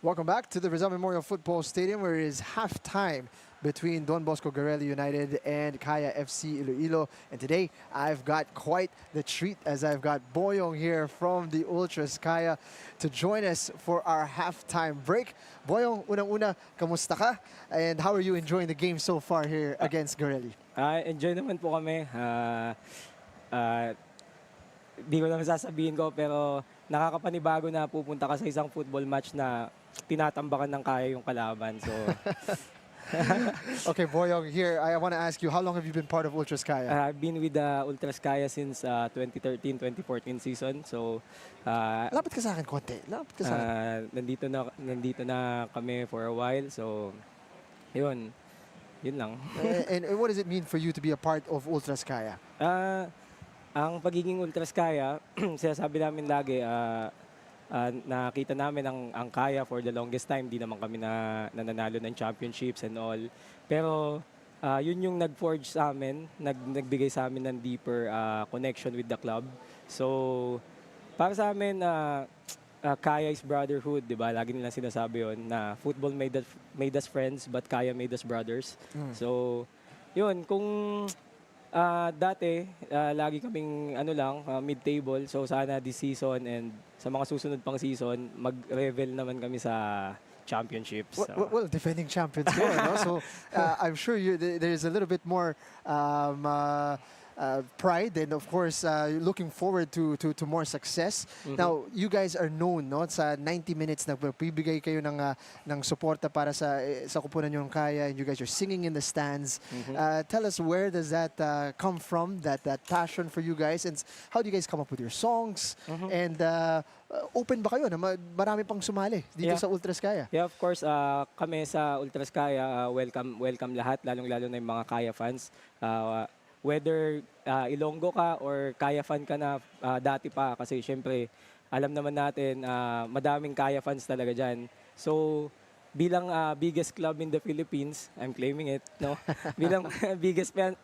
Welcome back to the Rizal Memorial Football Stadium, where it is halftime between Don Bosco Garelli United and Kaya FC-Iloilo. And today, I've got quite the treat, as I've got Boyong here from the Ultras Kaya to join us for our halftime break. Boyong, unang-una, kamusta ka? And how are you enjoying the game so far here against Garelli? Enjoy naman po kami. Di ko naman sasabihin ko, pero nakakapanibago na pupunta ka sa isang football match na tinatambakan ng kaya yung kalaban. So, Okay, Boyong, here, I want to ask you, how long have you been part of Ultras Kaya? I've been with the Ultras Kaya since 2013-2014 season. So, Lapit ka sa akin konti. Lapit ka sa akin. nandito na kami for a while. So, yun lang. And what does it mean for you to be a part of Ultras Kaya? Ang pagiging Ultras Kaya, sinasabi namin lagi, nakita namin ang Kaya for the longest time. Di naman kami nananalo ng championships and all. Pero yun yung nag-forge sa amin, nagbigay sa amin ng deeper connection with the club. So, para sa amin, Kaya is brotherhood, di ba? Lagi nilang sinasabi yun, na football made us friends, but Kaya made us brothers. So, yun, kung dati, lagi kaming mid-table. So sana this season and sa mga susunod pang season, mag-revel naman kami sa championships. So. Well, defending champions here, no? So I'm sure there's a little bit more pride, and of course you're looking forward to more success. Now, you guys are known, no, sa 90 minutes na bibigay kayo ng suporta para sa kupunan nyo ng Kaya, and you guys are singing in the stands. Tell us, where does that come from, that passion for you guys, and how do you guys come up with your songs? And open ba kayo na marami pang sumali dito sa Ultras Kaya? Yeah, of course, kami sa Ultras Kaya, welcome lahat, lalong-lalo na yung mga Kaya fans. Whether Ilonggo ka or Kaya fan ka na dati pa, kasi syempre alam naman natin madaming Kaya fans talaga dyan. So bilang biggest club in the Philippines, I'm claiming it, no? Bilang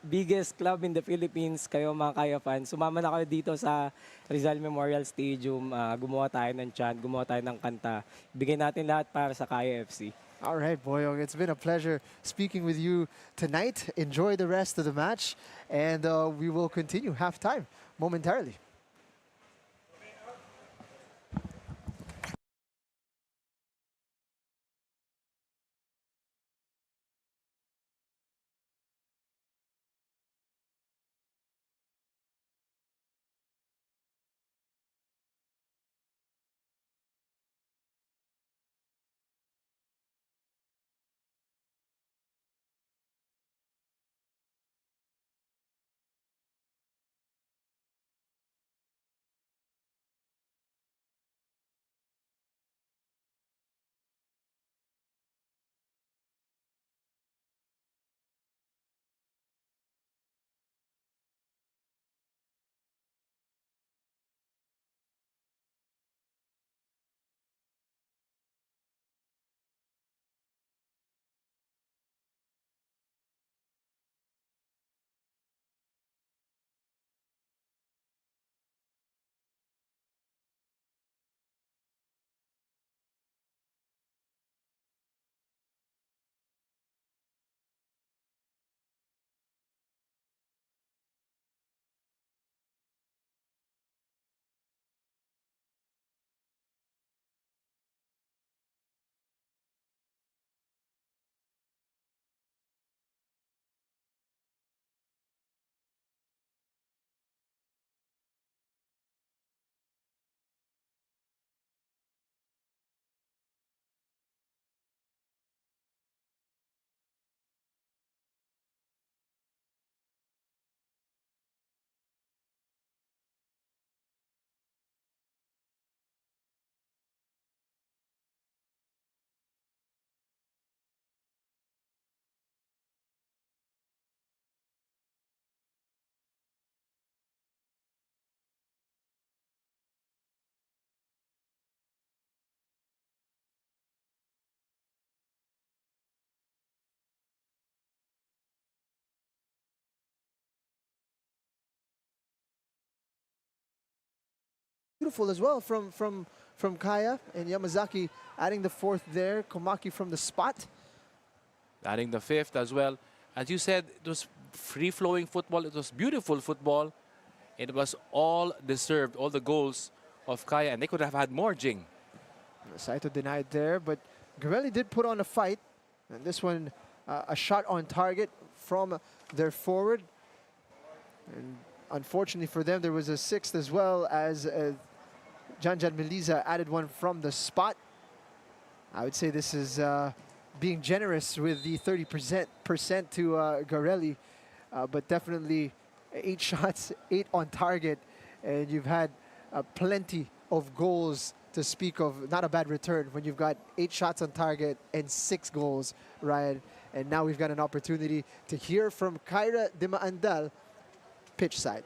biggest club in the Philippines, kayo mga Kaya fans, sumama na kayo dito sa Rizal Memorial Stadium, gumawa tayo ng chant, gumawa tayo ng kanta. Bigay natin lahat para sa Kaya FC. All right, Boyong, it's been a pleasure speaking with you tonight. Enjoy the rest of the match, and we will continue halftime momentarily. Beautiful as well from from Kaya, and Yamazaki adding the fourth there. Komaki from the spot. Adding the fifth as well. As you said, it was free-flowing football. It was beautiful football. It was all deserved, all the goals of Kaya, and they could have had more, Jing. Saito denied there, but Garelli did put on a fight. And this one, a shot on target from their forward. And unfortunately for them, there was a sixth as well, as Janjan Meliza added one from the spot. I would say this is being generous with the 30% to Garelli, but definitely 8 shots, 8 on target, and you've had plenty of goals to speak of. Not a bad return when you've got 8 shots on target and 6 goals, Ryan. And now we've got an opportunity to hear from Kyra de Maandal, pitch side.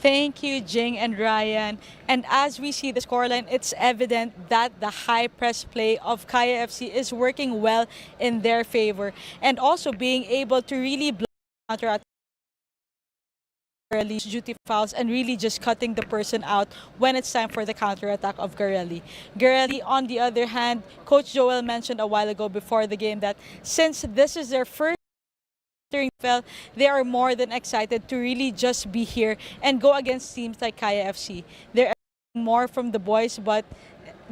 Thank you, Jing and Ryan. And as we see the scoreline, it's evident that the high press play of Kaya FC is working well in their favor, and also being able to really block counter Garelli's duty fouls and really just cutting the person out when it's time for the counter-attack of Garelli. Garelli, on the other hand, Coach Joel mentioned a while ago before the game that since this is their first PFL, they are more than excited to really just be here and go against teams like Kaya FC. They're expecting more from the boys, but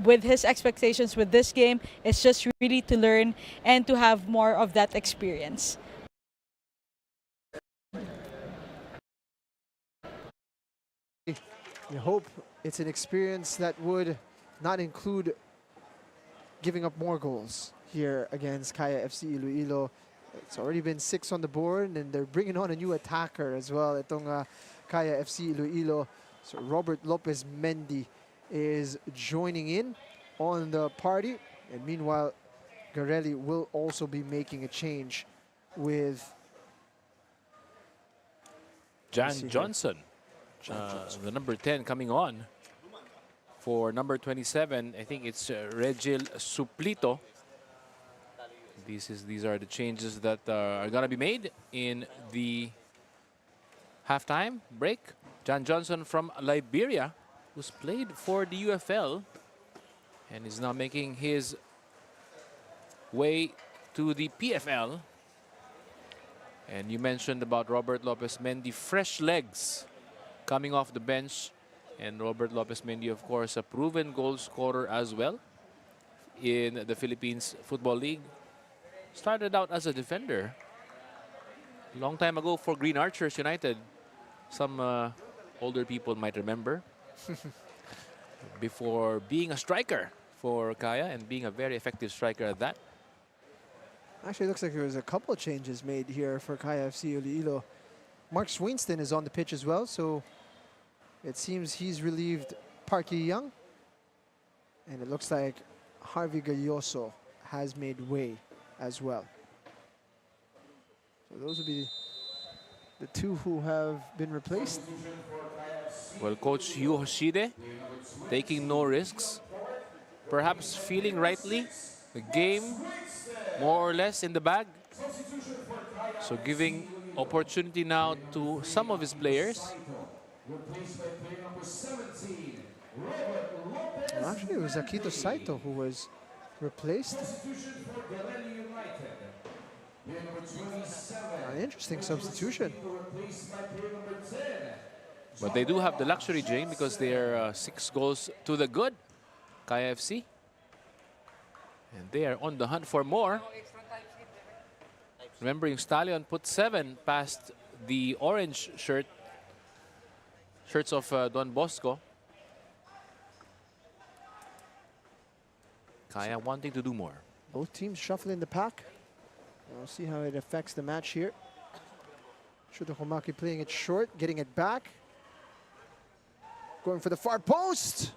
with his expectations with this game, it's just really to learn and to have more of that experience. You hope it's an experience that would not include giving up more goals here against Kaya FC-Iloilo. It's already been 6 on the board, and they're bringing on a new attacker as well. Itong Kaya FC-Iloilo. So Robert Lopez Mendy is joining in on the party. And meanwhile, Garelli will also be making a change with Jan Johnson. The number 10 coming on for number 27. I think it's Regil Suplito. These are the changes that are gonna be made in the halftime break. Jan Johnson from Liberia, who's played for the UFL and is now making his way to the PFL. And you mentioned about Robert Lopez Mendy, fresh legs coming off the bench. And Robert Lopez Mendy, of course, a proven goal scorer as well in the Philippines Football League. Started out as a defender long time ago for Green Archers United. Some older people might remember. Before being a striker for Kaya and being a very effective striker at that. Actually, it looks like there was a couple of changes made here for Kaya FC-Iloilo. Mark Swinston is on the pitch as well, so it seems he's relieved Parky Young. And it looks like Harvey Galloso has made way as well. So those would be the 2 who have been replaced. Well, Coach Yu Hoshide taking no risks. Perhaps feeling rightly the game more or less in the bag. So giving opportunity now to some of his players. Well, actually, it was Akito Saito who was replaced. An interesting substitution. But they do have the luxury, Jane, because they are 6 goals to the good, Kaya FC. And they are on the hunt for more. Remembering Stallion put 7 past the orange shirts of Don Bosco. Kaya wanting to do more. Both teams shuffling the pack. We'll see how it affects the match here. Shuto Komaki playing it short, getting it back. Going for the far post.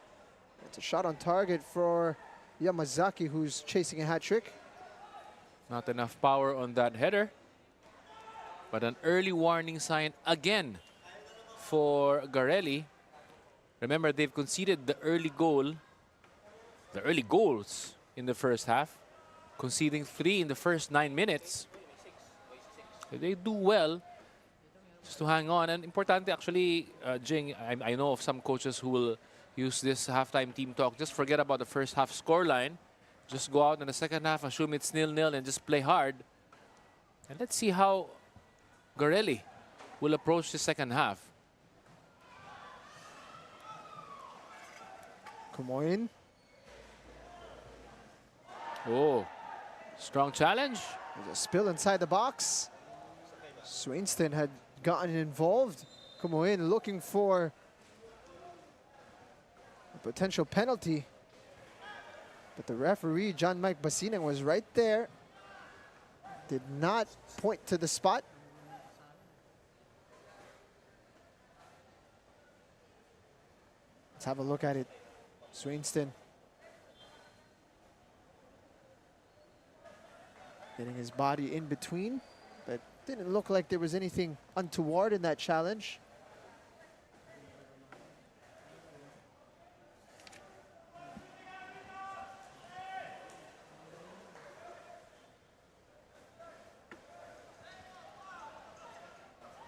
It's a shot on target for Yamazaki, who's chasing a hat trick. Not enough power on that header. But an early warning sign again for Garelli. Remember, they've conceded the early goals in the first half, conceding 3 in the first 9 minutes. If they do well, just to hang on. And importante actually, Jing, I know of some coaches who will use this halftime team talk. Just forget about the first half scoreline. Just go out in the second half, assume it's 0-0, and just play hard. And let's see how Garelli will approach the second half. Kumoin. Oh, strong challenge. There's a spill inside the box. Swainston had gotten involved. Kumoin looking for a potential penalty. But the referee, John Mike Basinang, was right there. Did not point to the spot. Let's have a look at it. Swainston getting his body in between, but didn't look like there was anything untoward in that challenge.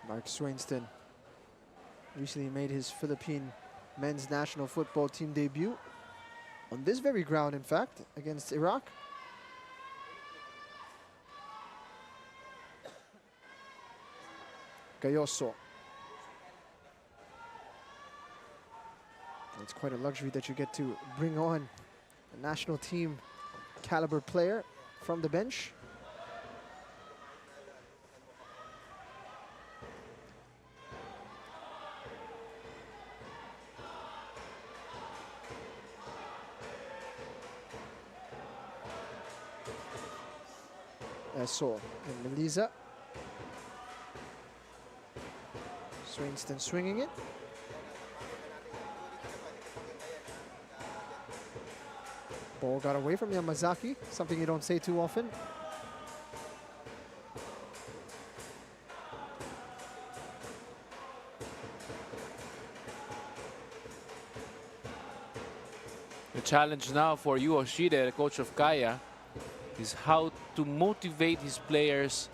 Mark Swainston recently made his Philippine men's national football team debut on this very ground, in fact, against Iraq. Gayoso. It's quite a luxury that you get to bring on a national team caliber player from the bench. Eso and Melisa. Swainston swinging it. Ball got away from Yamazaki, something you don't say too often. The challenge now for Yu Oshide, the coach of Kaya, is how to motivate his players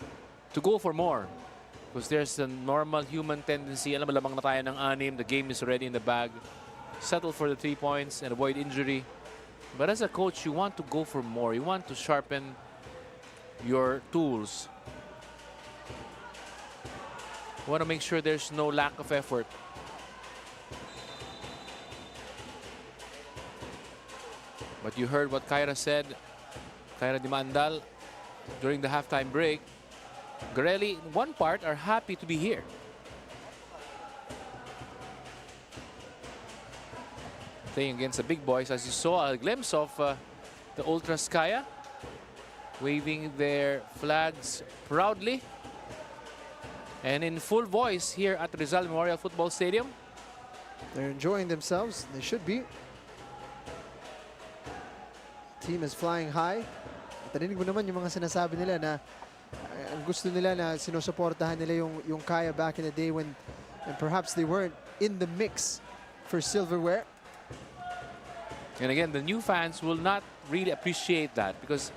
to go for more. Because there's a normal human tendency, alam mo, lamang na tayo ng 6, the game is already in the bag. Settle for the 3 points and avoid injury. But as a coach, you want to go for more. You want to sharpen your tools. You want to make sure there's no lack of effort. But you heard what Kyra said, Kyra Dimandal, during the halftime break. Garelli, in one part, are happy to be here. Playing against the big boys, as you saw a glimpse of the Ultras Kaya waving their flags proudly and in full voice here at Rizal Memorial Football Stadium. They're enjoying themselves. They should be. Team is flying high. Tarinig mo naman yung mga sinasabi nila na ang gusto nila na sinusuportahan nila yung Kaya back in the day when and perhaps they weren't in the mix for silverware. And again, the new fans will not really appreciate that because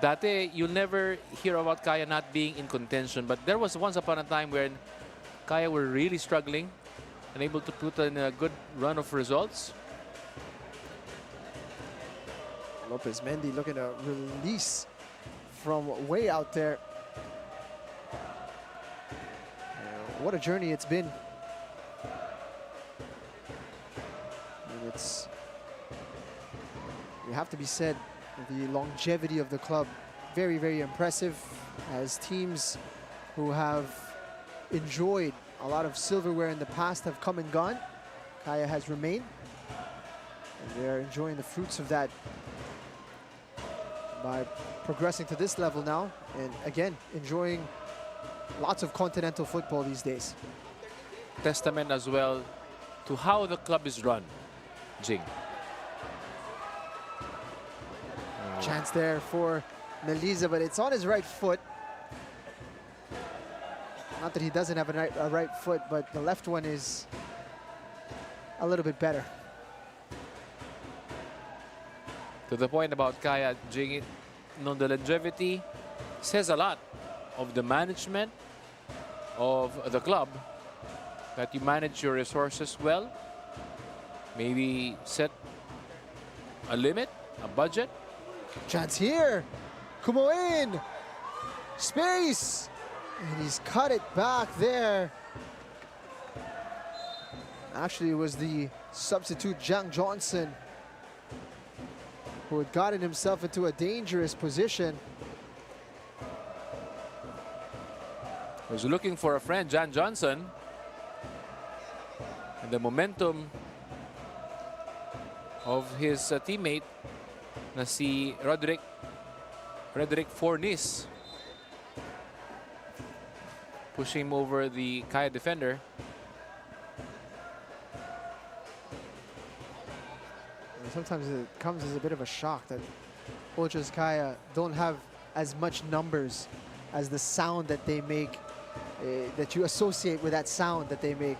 dati you'll never hear about Kaya not being in contention. But there was once upon a time when Kaya were really struggling, unable to put in a good run of results. Lopez Mendy looking to release from way out there. What a journey it's been. It's, you have to be said, the longevity of the club, very, very impressive, as teams who have enjoyed a lot of silverware in the past have come and gone. Kaya has remained, and they're enjoying the fruits of that by progressing to this level now, and again, enjoying lots of continental football these days. Testament as well to how the club is run, Jing. Chance there for Melisa, but it's on his right foot. Not that he doesn't have a right foot, but the left one is a little bit better. To the point about Kaya, Jing, the longevity says a lot of the management, of the club that you manage your resources well. Maybe set a limit, a budget. Chance here. Kumo in. Space. And he's cut it back there. Actually, it was the substitute, Jang Johnson, who had gotten himself into a dangerous position. Was looking for a friend, Jan Johnson. And the momentum of his teammate na si Roderick Fornis, pushing him over the Kaya defender. And sometimes it comes as a bit of a shock that Ultras Kaya don't have as much numbers as the sound that they make, that you associate with that sound that they make.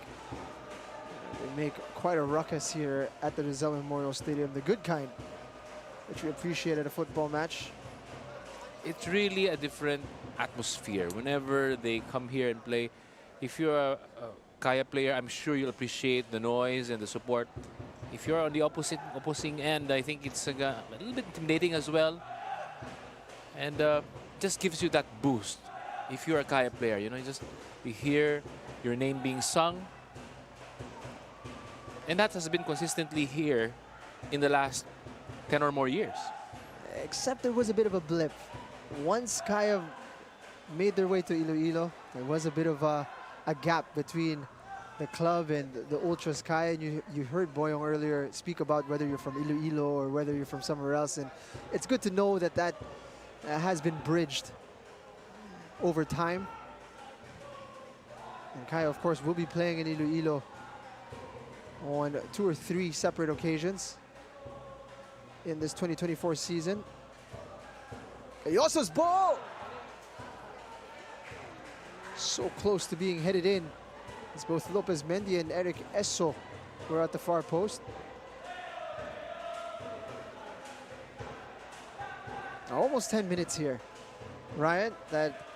They make quite a ruckus here at the Rizal Memorial Stadium, the good kind, which we appreciate at a football match. It's really a different atmosphere whenever they come here and play. If you're a Kaya player, I'm sure you'll appreciate the noise and the support. If you're on the opposing end, I think it's a little bit intimidating as well. And just gives you that boost. If you're a Kaya player, you know, you hear your name being sung. And that has been consistently here in the last 10 or more years. Except there was a bit of a blip. Once Kaya made their way to Iloilo, there was a bit of a gap between the club and the Ultras Kaya. And you heard Boyong earlier speak about whether you're from Iloilo or whether you're from somewhere else. And it's good to know that that has been bridged over time. And Kaya, of course, will be playing in Iloilo on 2 or 3 separate occasions in this 2024 season. Cayoso's ball! So close to being headed in. It's both Lopez Mendy and Eric Esso who are at the far post. Almost 10 minutes here, Ryan, that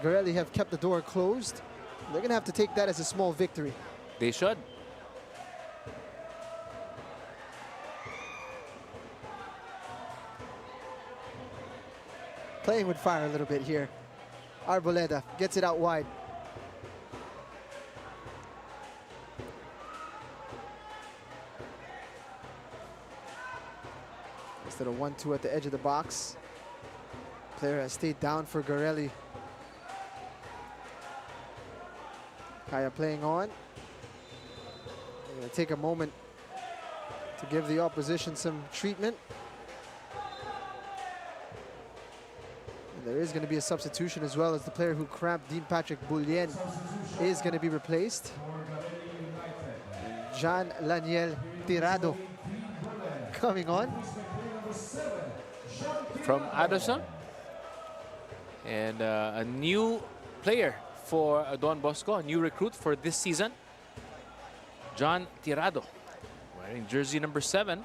Garelli have kept the door closed. They're gonna have to take that as a small victory. They should. Playing with fire a little bit here. Arboleda gets it out wide. Instead of 1-2 at the edge of the box. Player has stayed down for Garelli. Kaya playing on. They're going to take a moment to give the opposition some treatment. There is going to be a substitution as well, as the player who cramped Dean Patrick Bulien is going to be replaced. Jean Laniel Tirado coming on. From Addison. And a new player for Don Bosco, a new recruit for this season. John Tirado, wearing jersey number 7.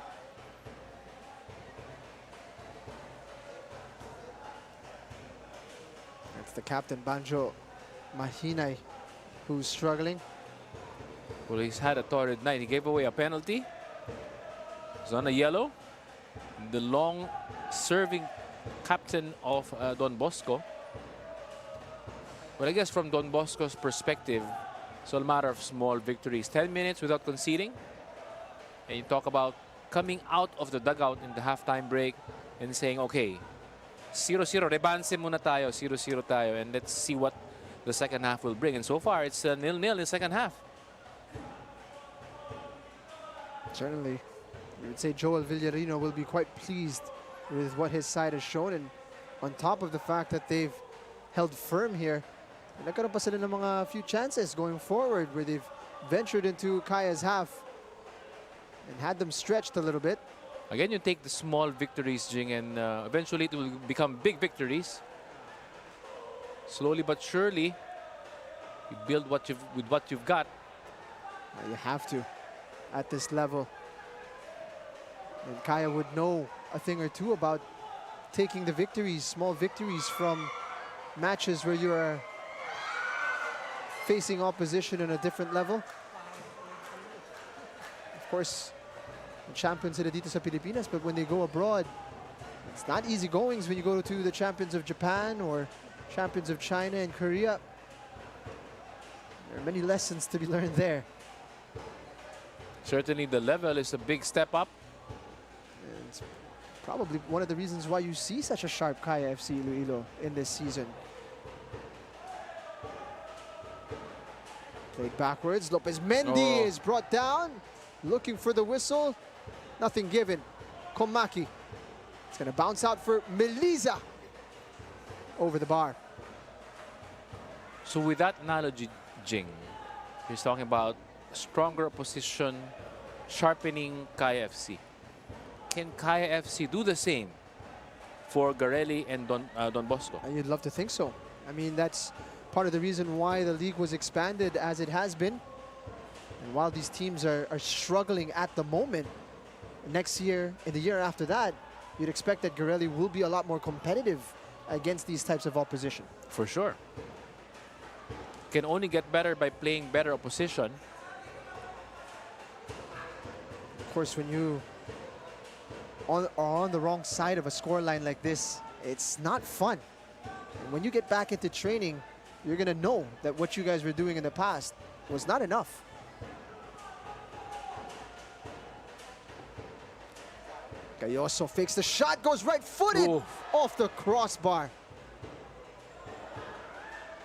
The captain, Banjo Mahinay, who's struggling. Well, he's had a torrid night. He gave away a penalty. He's on a yellow. The long-serving captain of Don Bosco. But I guess from Don Bosco's perspective, it's all a matter of small victories. 10 minutes without conceding. And you talk about coming out of the dugout in the halftime break and saying, okay, 0-0, rebanse muna tayo, 0-0 tayo, and let's see what the second half will bring. And so far, it's 0-0 in the second half. Certainly, you would say Joel Villarino will be quite pleased with what his side has shown, and on top of the fact that they've held firm here, nagkaroon pa sila ng mga few chances going forward where they've ventured into Kaya's half and had them stretched a little bit. Again, you take the small victories, Jing, and eventually it will become big victories. Slowly but surely, you build with what you've got. You have to at this level. And Kaya would know a thing or two about taking the victories, small victories from matches where you're facing opposition on a different level. Of course, champions sila dito sa Pilipinas, but when they go abroad, it's not easy goings when you go to the champions of Japan or champions of China and Korea. There are many lessons to be learned there. Certainly the level is a big step up. And it's probably one of the reasons why you see such a sharp Kaya FC-Iloilo in this season. Played backwards, Lopez Mendy is brought down, looking for the whistle. Nothing given. Komaki. It's going to bounce out for Meliza. Over the bar. So with that analogy, Jing, he's talking about stronger opposition, sharpening Kaya FC. Can Kaya FC do the same for Garelli and Don Bosco? You'd love to think so. I mean, that's part of the reason why the league was expanded as it has been. And while these teams are struggling at the moment, next year and the year after that, you'd expect that Garelli will be a lot more competitive against these types of opposition. For sure. Can only get better by playing better opposition. Of course, when you are on the wrong side of a scoreline like this, it's not fun. And when you get back into training, you're going to know that what you guys were doing in the past was not enough. Gayoso fakes the shot, goes right-footed off the crossbar.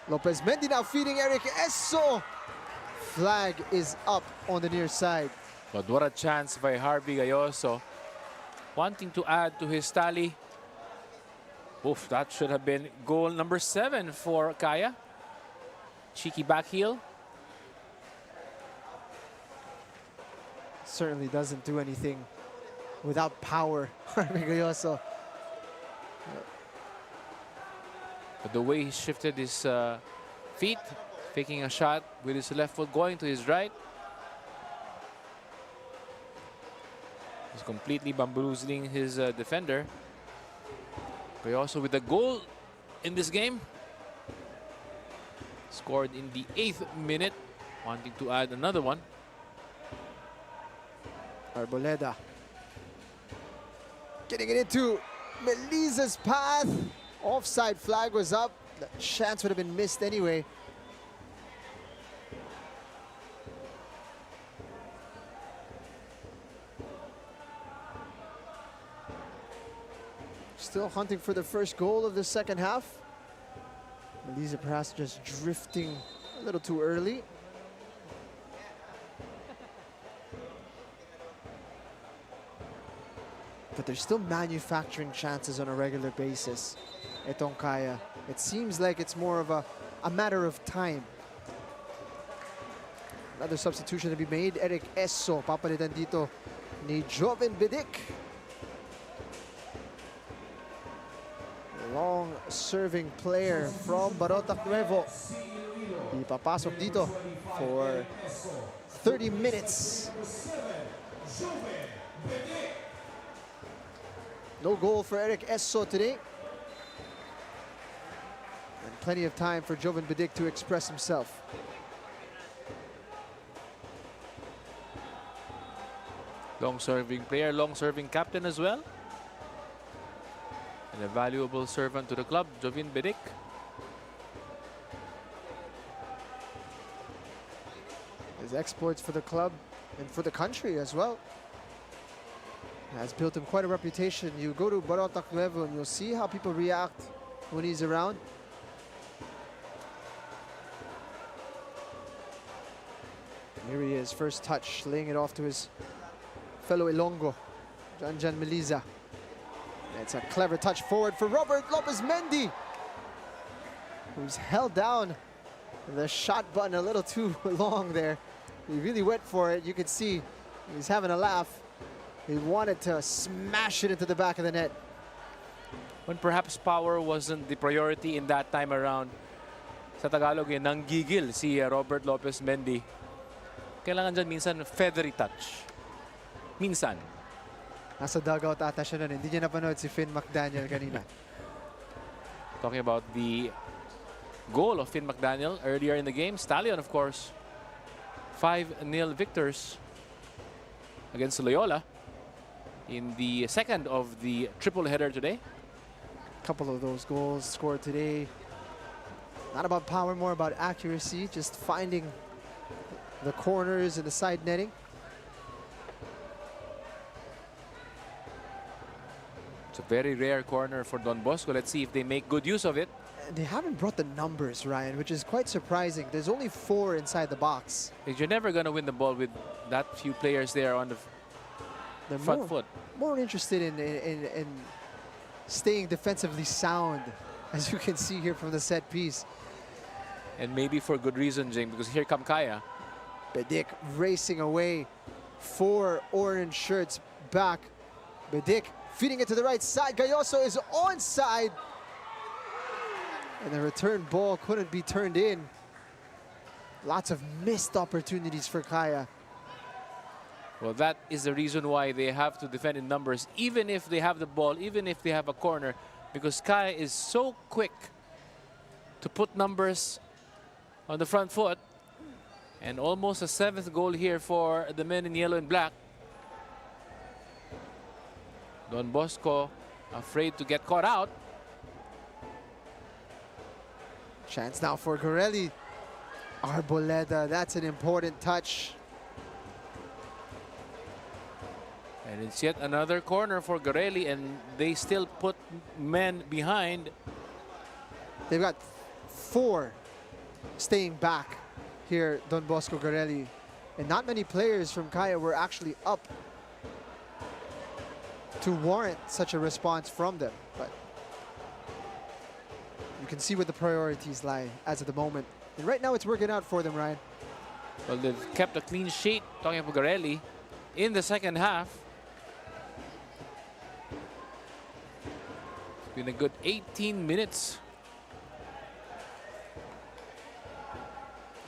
Lopez Mendy now feeding Eric Esso. Flag is up on the near side. But what a chance by Harvey Gayoso. Wanting to add to his tally. Oof, that should have been goal number 7 for Kaya. Cheeky back heel. Certainly doesn't do anything without power, Harvey Gayoso. But the way he shifted his feet, faking a shot with his left foot, going to his right. He's completely bamboozling his defender. Gayoso with a goal in this game. Scored in the 8th minute, wanting to add another one. Arboleda getting it into Meliza's path. Offside flag was up. The chance would have been missed anyway. Still hunting for the first goal of the second half. Meliza perhaps just drifting a little too early. But they're still manufacturing chances on a regular basis. Etong Kaya. It seems like it's more of a matter of time. Another substitution to be made. Eric Esso. Papalitan dito ni Joven Bidik. Long serving player from Barotac Nuevo. Ipapasok dito for 30 minutes. No goal for Eric Esso today. And plenty of time for Joven Bidik to express himself. Long serving player, long serving captain as well. And a valuable servant to the club, Joven Bidik. His exploits for the club and for the country as well has built him quite a reputation. You go to Barotac Nuevo and you'll see how people react when he's around. Here he is, first touch, laying it off to his fellow Ilonggo, Jan Meliza. It's a clever touch forward for Robert Lopez Mendy, who's held down the shot button a little too long there. He really went for it. You could see he's having a laugh. He wanted to smash it into the back of the net. When perhaps power wasn't the priority in that time around. Sa Tagalog, nanggigil si Robert Lopez Mendy. Kailangan dyan minsan feathery touch. Minsan. Nasa dugout ata siya nun. Hindi niya napanood si Finn McDaniel kanina. Talking about the goal of Finn McDaniel earlier in the game. Stallion, of course, 5-0 victors against Loyola in the second of the triple header today. A couple of those goals scored today. Not about power, more about accuracy, just finding the corners and the side netting. It's a very rare corner for Don Bosco. Let's see if they make good use of it. And they haven't brought the numbers, Ryan, which is quite surprising. There's only 4 inside the box. You're never going to win the ball with that few players there on the They're front foot. more interested in staying defensively sound, as you can see here from the set piece. And maybe for good reason, Jing, because here come Kaya. Bedik racing away. 4 orange shirts back. Bedik feeding it to the right side. Gayoso is onside. And the return ball couldn't be turned in. Lots of missed opportunities for Kaya. Well, that is the reason why they have to defend in numbers, even if they have the ball, even if they have a corner, because Kaya is so quick to put numbers on the front foot. And almost a 7th goal here for the men in yellow and black. Don Bosco afraid to get caught out. Chance now for Garelli. Arboleda, that's an important touch. And it's yet another corner for Garelli, and they still put men behind. They've got 4 staying back here, Don Bosco, Garelli. And not many players from Kaya were actually up to warrant such a response from them. But you can see where the priorities lie as of the moment. And right now it's working out for them, Ryan. Well, they've kept a clean sheet, talking about Garelli, in the second half. It's been a good 18 minutes.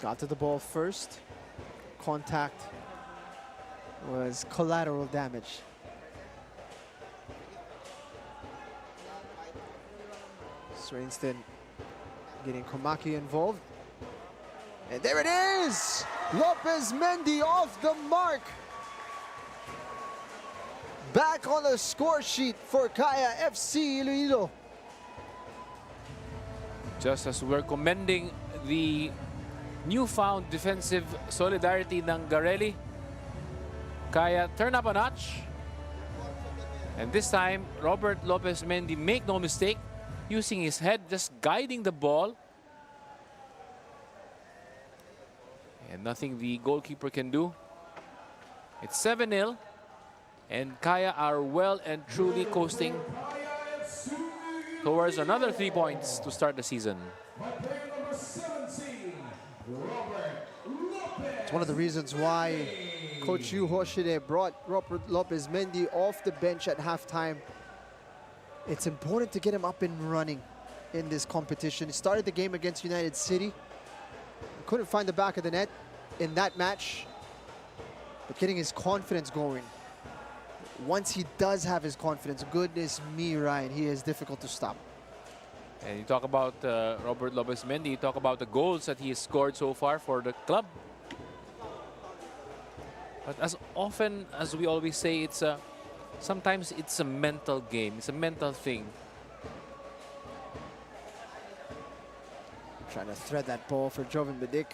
Got to the ball first. Contact was collateral damage. Swainston getting Komaki involved. And there it is! Lopez Mendy off the mark. Back on the score sheet for Kaya FC-Iloilo. Just as we're commending the newfound defensive solidarity ng Garelli, Kaya turn up a notch. And this time, Robert Lopez Mendy, make no mistake, using his head, just guiding the ball. And nothing the goalkeeper can do. It's 7-0. And Kaya are well and truly coasting towards another 3 points to start the season. It's one of the reasons why Coach Yu Hoshide brought Robert Lopez Mendy off the bench at halftime. It's important to get him up and running in this competition. He started the game against United City. Couldn't find the back of the net in that match, but getting his confidence going. Once he does have his confidence, goodness me, Ryan, he is difficult to stop. And you talk about Robert Lopez Mendy, you talk about the goals that he has scored so far for the club. But as often as we always say, sometimes it's a mental game. It's a mental thing. Trying to thread that ball for Jovan Bedik.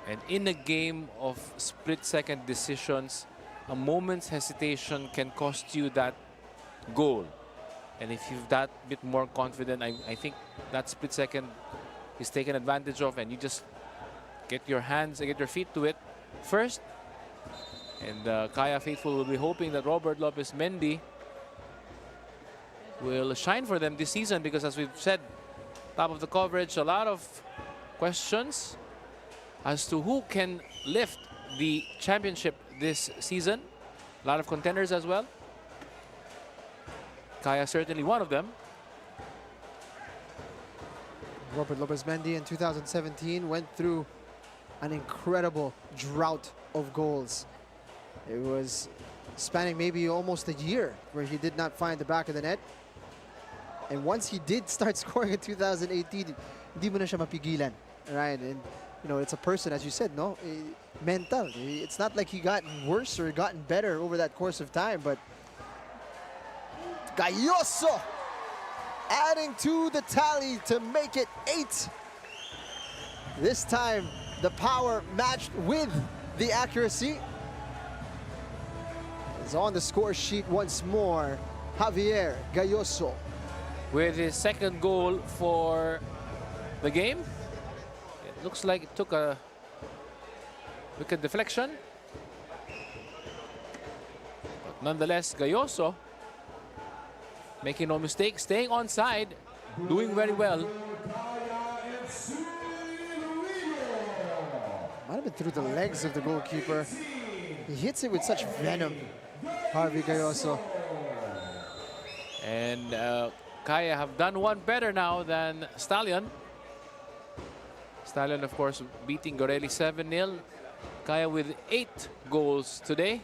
And in a game of split-second decisions, a moment's hesitation can cost you that goal. And if you've that bit more confident, I think that split second is taken advantage of, and you just get your hands and get your feet to it first. And Kaya faithful will be hoping that Robert Lopez Mendy will shine for them this season, because as we've said, top of the coverage, a lot of questions as to who can lift the championship this season. A lot of contenders as well. Kaya certainly one of them. Robert Lopez Mendy in 2017 went through an incredible drought of goals. It was spanning maybe almost a year where he did not find the back of the net. And once he did start scoring in 2018, hindi mo na siya mapigilan, right? And you know, it's a person, as you said, no, mental. It's not like he gotten worse or gotten better over that course of time, but Gayoso adding to the tally to make it 8. This time, the power matched with the accuracy. Is on the score sheet once more, Javier Gayoso. With his second goal for the game. It looks like it took a wicked deflection. But nonetheless, Gayoso, making no mistake, staying on side, doing very well. Might have been through the legs of the goalkeeper. He hits it with such venom, Harvey Gayoso. And Kaya have done one better now than Stallion. Stallion, of course, beating Garelli 7-0. Kaya with 8 goals today.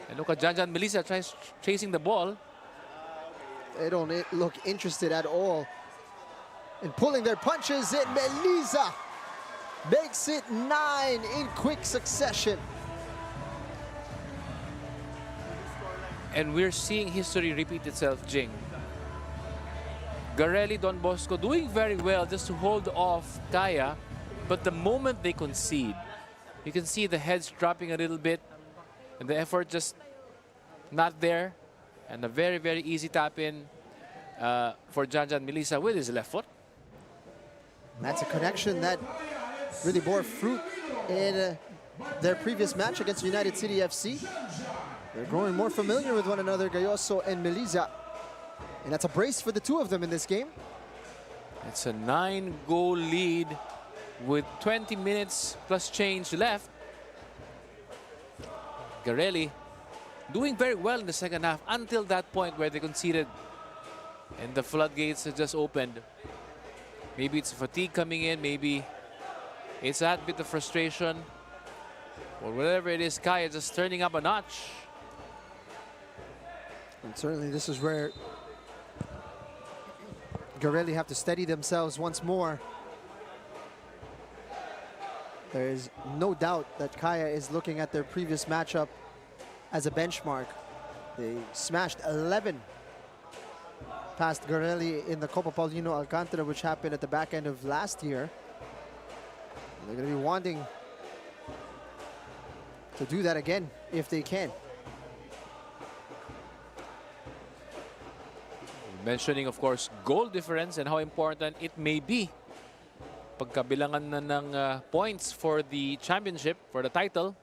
And look at Janjan Melissa chasing the ball. They don't look interested at all in pulling their punches in. Melissa makes it 9 in quick succession. And we're seeing history repeat itself, Jing. Garelli, Don Bosco doing very well just to hold off Kaya. But the moment they concede, you can see the heads dropping a little bit and the effort just not there. And a very, very easy tap in for Janjan Melissa with his left foot. That's a connection that really bore fruit in their previous match against United City FC. They're growing more familiar with one another, Gayoso and Melissa. And that's a brace for the two of them in this game. It's a 9-goal lead with 20 minutes plus change left. Garelli doing very well in the second half until that point where they conceded and the floodgates have just opened. Maybe it's fatigue coming in, maybe it's that bit of frustration, or whatever it is, Kaya just turning up a notch. And certainly this is where Garelli have to steady themselves once more. There is no doubt that Kaya is looking at their previous matchup as a benchmark. They smashed 11 past Garelli in the Copa Paulino Alcantara, which happened at the back end of last year. They're going to be wanting to do that again if they can. Mentioning, of course, goal difference and how important it may be pagkabilangan na ng points for the championship, for the title.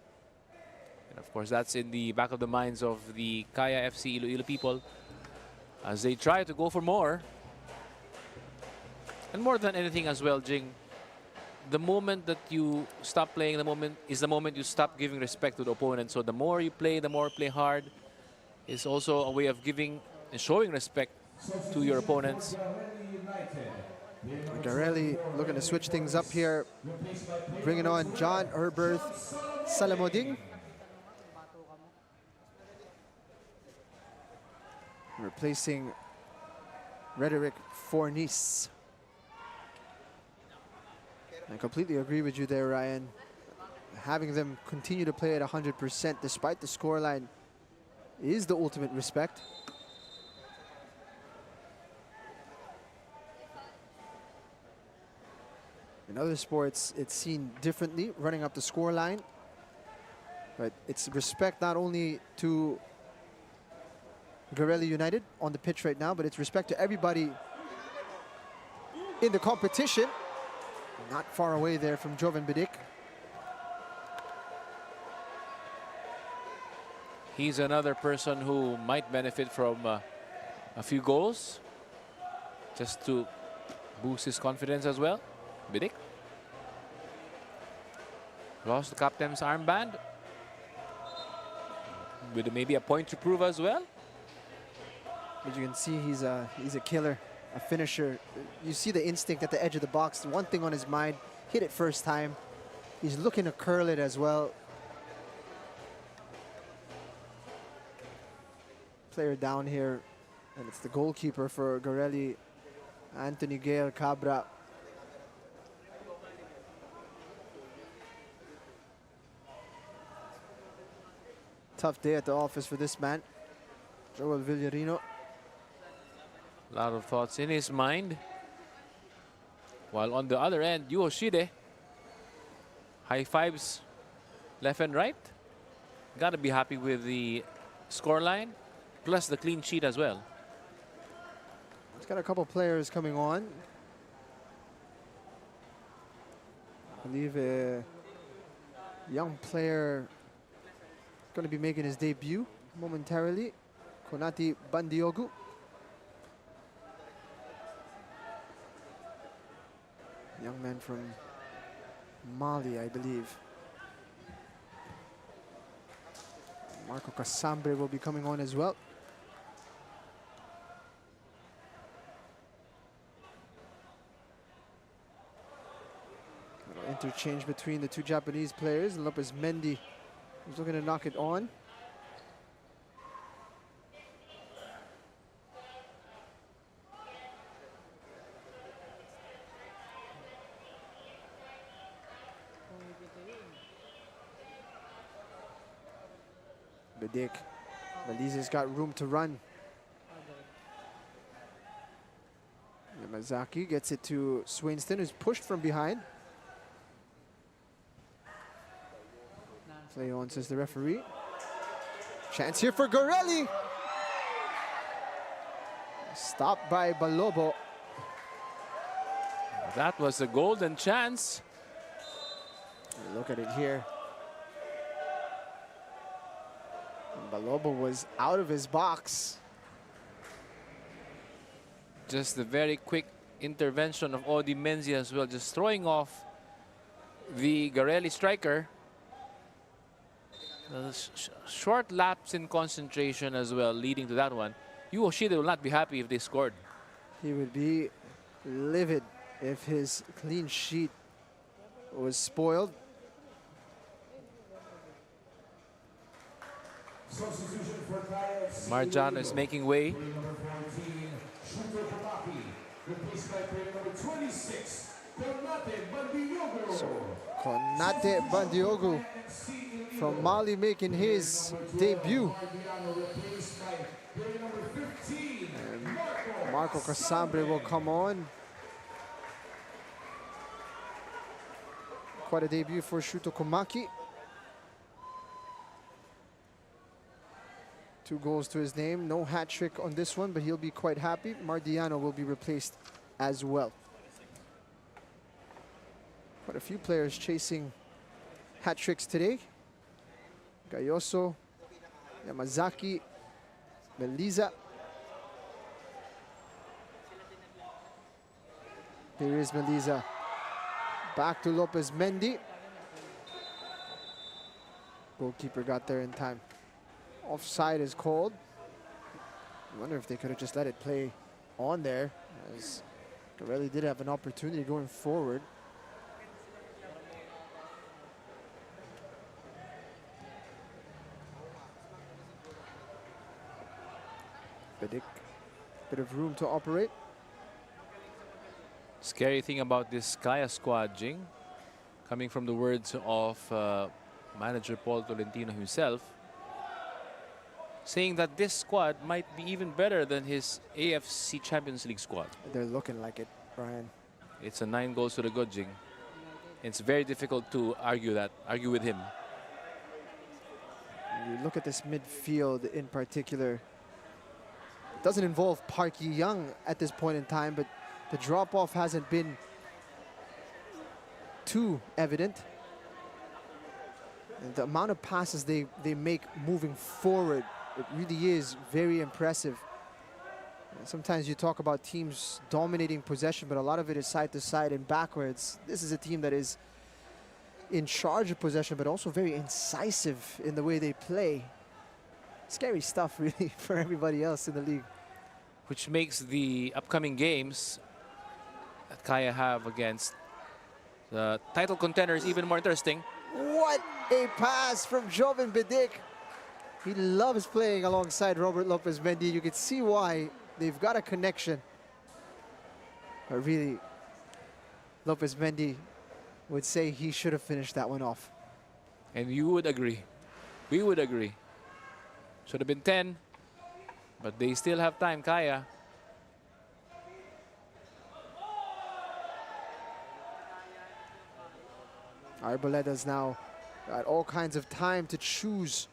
And of course, that's in the back of the minds of the Kaya FC-Iloilo people as they try to go for more. And more than anything as well, Jing, the moment that you stop playing, the moment you stop giving respect to the opponent. So the more you play hard, is also a way of giving and showing respect to your opponents. Garelli looking to switch things up here, bringing on John Herberth Salamoding. Replacing Rhetoric Fornis. I completely agree with you there, Ryan. Having them continue to play at 100% despite the scoreline is the ultimate respect. In other sports, it's seen differently, running up the scoreline. But it's respect not only to Garelli United on the pitch right now, but it's respect to everybody in the competition. Not far away there from Jovan Bidik. He's another person who might benefit from a few goals just to boost his confidence as well. Bidik lost the captain's armband with maybe a point to prove as well. As you can see, he's a killer, a finisher. You see the instinct at the edge of the box. One thing on his mind, hit it first time. He's looking to curl it as well. Player down here And it's the goalkeeper for Garelli, Anthony Gael Cabra. Tough day at the office for this man, Joel Villarino. A lot of thoughts in his mind. While on the other end, Yoshide, high fives left and right. Gotta be happy with the scoreline, plus the clean sheet as well. He's got a couple players coming on. I believe a young player going to be making his debut momentarily, Konati Bandiogu. Young man from Mali, I believe. Marco Casambre will be coming on as well. Little interchange between the two Japanese players. Lopez Mendy is looking to knock it on. Bedik. Maliza's got room to run. Yamazaki gets it to Swainston, who's pushed from behind. Play on, says the referee. Chance here for Garelli. Stopped by Balobo. That was a golden chance. Look at it here. Balobo was out of his box. Just the very quick intervention of Odi Menzi as well, just throwing off the Garelli striker. A short lapse in concentration as well, leading to that one. Yoshide will not be happy if they scored. He would be livid if his clean sheet was spoiled. Substitution for Kaya FC. Marjano is making way. Player number 14, Shuto Kamaki. Replaced by player number 26, Konate Bandiogo. So Konate Bandiogu from Mali making his debut. Replaced by player number 15, Marco Casambre will come on. Quite a debut for Shuto Komaki. 2 goals to his name. No hat trick on this one, but he'll be quite happy. Mardiano will be replaced as well. Quite a few players chasing hat tricks today. Gayoso, Yamazaki, Meliza. Here is Meliza. Back to Lopez Mendy. Goalkeeper got there in time. Offside is called. I wonder if they could have just let it play on there, as Garelli did have an opportunity going forward. Bedik, bit of room to operate. Scary thing about this Kaya squad, Jing, coming from the words of manager Paul Tolentino himself, saying that this squad might be even better than his AFC Champions League squad. They're looking like it, Brian. It's a 9 goals to the good, Jing. It's very difficult to argue with him. You look at this midfield in particular. It doesn't involve Park Yi-young at this point in time, but the drop-off hasn't been too evident. And the amount of passes they make moving forward, it really is very impressive. Sometimes you talk about teams dominating possession, but a lot of it is side to side and backwards. This is a team that is in charge of possession, but also very incisive in the way they play. Scary stuff, really, for everybody else in the league. Which makes the upcoming games that Kaya have against the title contenders even more interesting. What a pass from Joven Bedik. He loves playing alongside Robert Lopez Mendy. You can see why they've got a connection. But really, Lopez Mendy would say he should have finished that one off. And you would agree. We would agree. Should have been 10. But they still have time, Kaya. Arboleda's now got all kinds of time to choose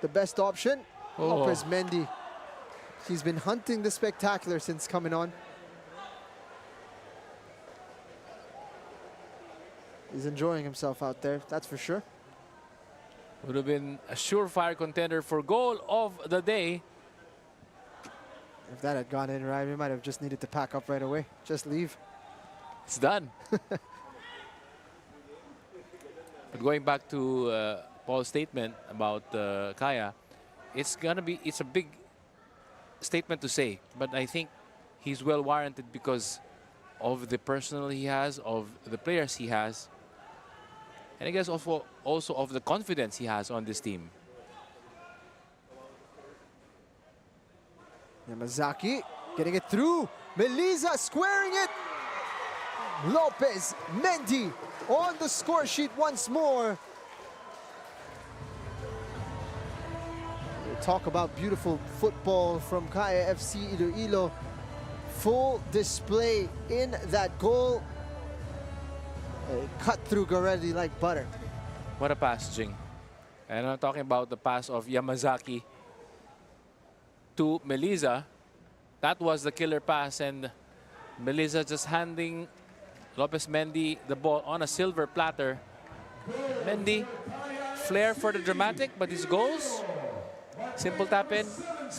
the best option. Oh. Lopez Mendy, he's been hunting the spectacular since coming on. He's enjoying himself out there, that's for sure. Would have been a surefire contender for goal of the day. If that had gone in right, we might have just needed to pack up right away. Just leave. It's done. But going back to Paul's statement about Kaya, it's a big statement to say, but I think he's well warranted because of the personnel he has, of the players he has, and I guess also of the confidence he has on this team. Yamazaki getting it through. Meliza squaring it. Lopez Mendy on the score sheet once more. We'll talk about beautiful football from Kaya FC-Iloilo. Full display in that goal. Cut through Garelli like butter. What a pass, Jing. And I'm talking about the pass of Yamazaki to Meliza. That was the killer pass, and Meliza just handing Lopez Mendy the ball on a silver platter. Mendy, flair for the dramatic, but his goals, simple tap in,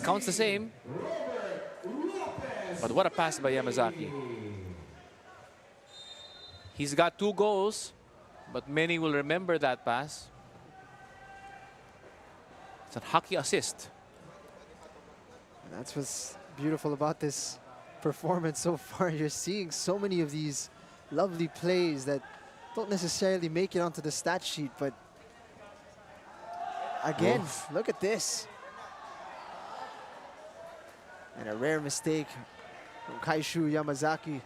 counts the same. But what a pass by Yamazaki. He's got 2 goals, but many will remember that pass. It's a hockey assist. And that's what's beautiful about this performance so far. You're seeing so many of these lovely plays that don't necessarily make it onto the stat sheet, but again, look at this. And a rare mistake from Kaishu Yamazaki.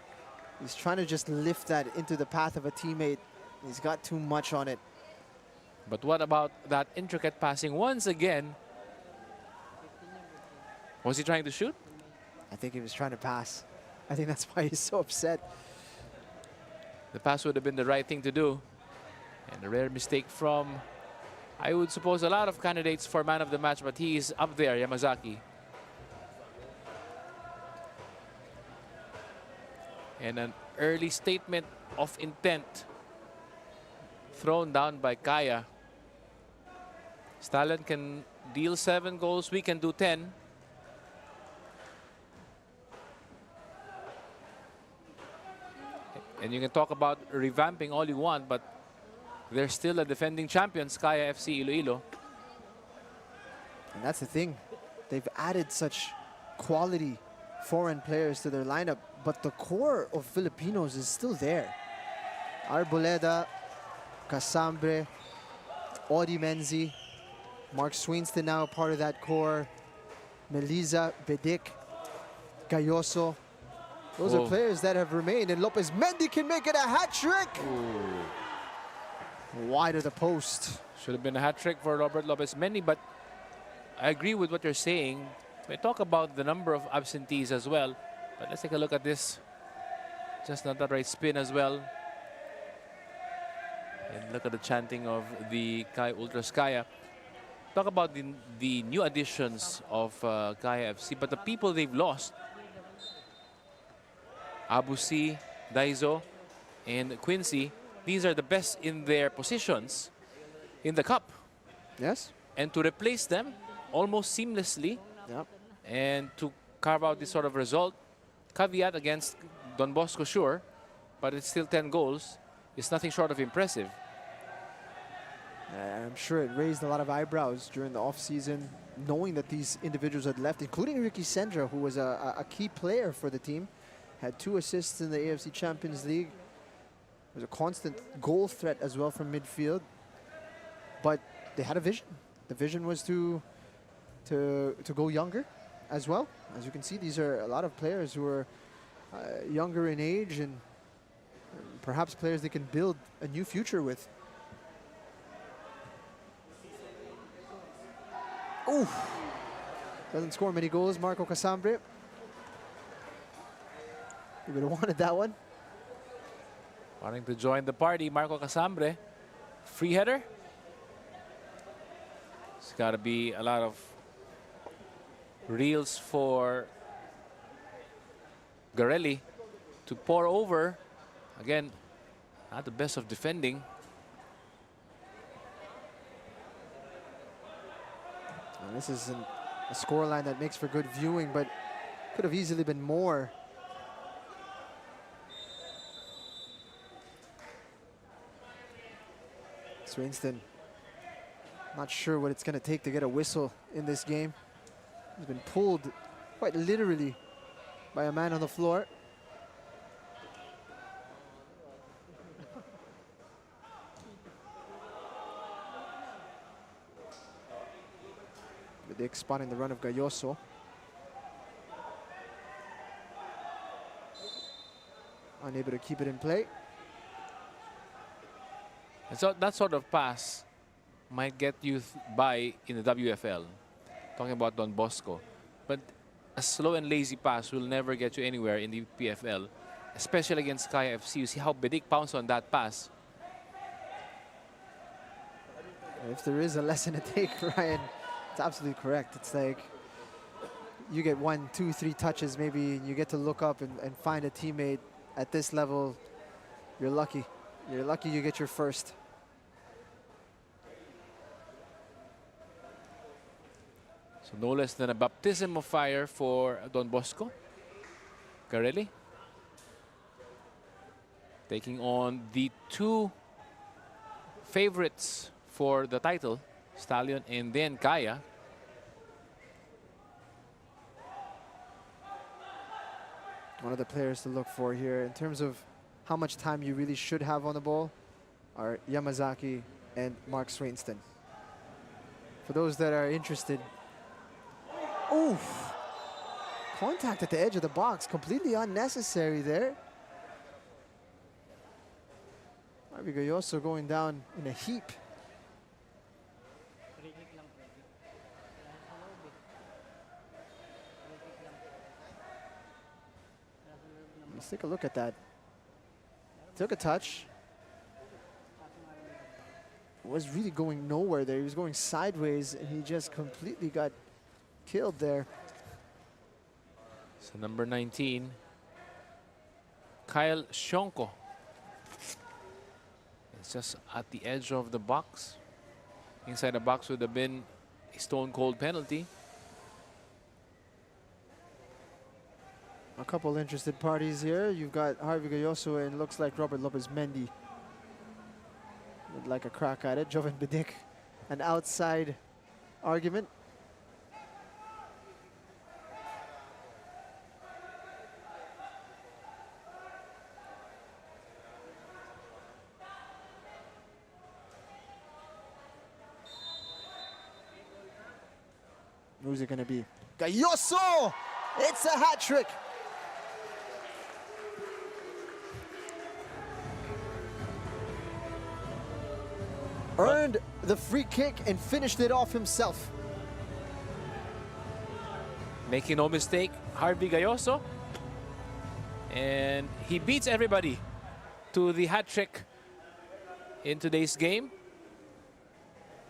He's trying to just lift that into the path of a teammate. He's got too much on it. But what about that intricate passing once again? Was he trying to shoot? I think he was trying to pass. I think that's why he's so upset. The pass would have been the right thing to do. And a rare mistake from, I would suppose, a lot of candidates for man of the match, but he is up there, Yamazaki. And an early statement of intent thrown down by Kaya. Stallion can deal 7 goals, we can do 10. And you can talk about revamping all you want, but they're still the defending champions, Kaya FC-Iloilo. And that's the thing. They've added such quality foreign players to their lineup, but the core of Filipinos is still there. Arboleda, Casambre, Audi Menzi, Mark Swinston now part of that core, Meliza, Bedik, Gayoso. Those are players that have remained, and Lopez Mendy can make it a hat trick. Wide of the post. Should have been a hat trick for Robert Lopez Mendy, but I agree with what you're saying. We talk about the number of absentees as well, but let's take a look at this. Just not the right spin as well. And look at the chanting of the Kaya Ultras Kaya. Talk about the new additions of Kaya FC, but the people they've lost, Abusi, Daizo, and Quincy, these are the best in their positions in the cup. Yes. And to replace them almost seamlessly, Yep. and to carve out this sort of result, caveat against Don Bosco, sure, but it's still 10 goals. It's nothing short of impressive. I'm sure it raised a lot of eyebrows during the offseason, knowing that these individuals had left, including Ricky Sendra, who was a key player for the team. Had 2 assists in the AFC Champions League. There was a constant goal threat as well from midfield. But they had a vision. The vision was to go younger as well. As you can see, these are a lot of players who are younger in age and perhaps players they can build a new future with. Ooh! Doesn't score many goals, Marco Casambre. You would have wanted that one. Wanting to join the party, Marco Casambre. Free header. It's got to be a lot of reels for Garelli to pour over. Again, not the best of defending. And this isn't a scoreline that makes for good viewing, but could have easily been more. Swainston, not sure what it's going to take to get a whistle in this game. He's been pulled quite literally by a man on the floor. Dick spotting the run of Gayoso. Unable to keep it in play. And so that sort of pass might get you by in the WFL. Talking about Don Bosco. But a slow and lazy pass will never get you anywhere in the PFL, especially against Kaya FC. You see how Bidik pounced on that pass. If there is a lesson to take, Ryan, it's absolutely correct. It's like you get 1, 2, 3 touches, maybe you get to look up and find a teammate at this level. You're lucky. You're lucky you get your first. So no less than a baptism of fire for Don Bosco. Garelli taking on the 2 favorites for the title, Stallion and then Kaya. One of the players to look for here in terms of how much time you really should have on the ball are Yamazaki and Mark Swainston. For those that are interested, oof! Contact at the edge of the box, completely unnecessary there. Gayoso going down in a heap. Let's take a look at that. Took a touch. Was really going nowhere there. He was going sideways and he just completely got killed there. So number 19, Kyle Shonko. It's just at the edge of the box. Inside the box would have been a stone cold penalty. A couple interested parties here. You've got Harvey Gayoso and looks like Robert Lopez Mendy would like a crack at it. Jovan Bidik, an outside argument. Who's it going to be? Gayoso! It's a hat trick. Earned the free kick and finished it off himself. Making no mistake, Harvey Gayoso. And he beats everybody to the hat trick in today's game.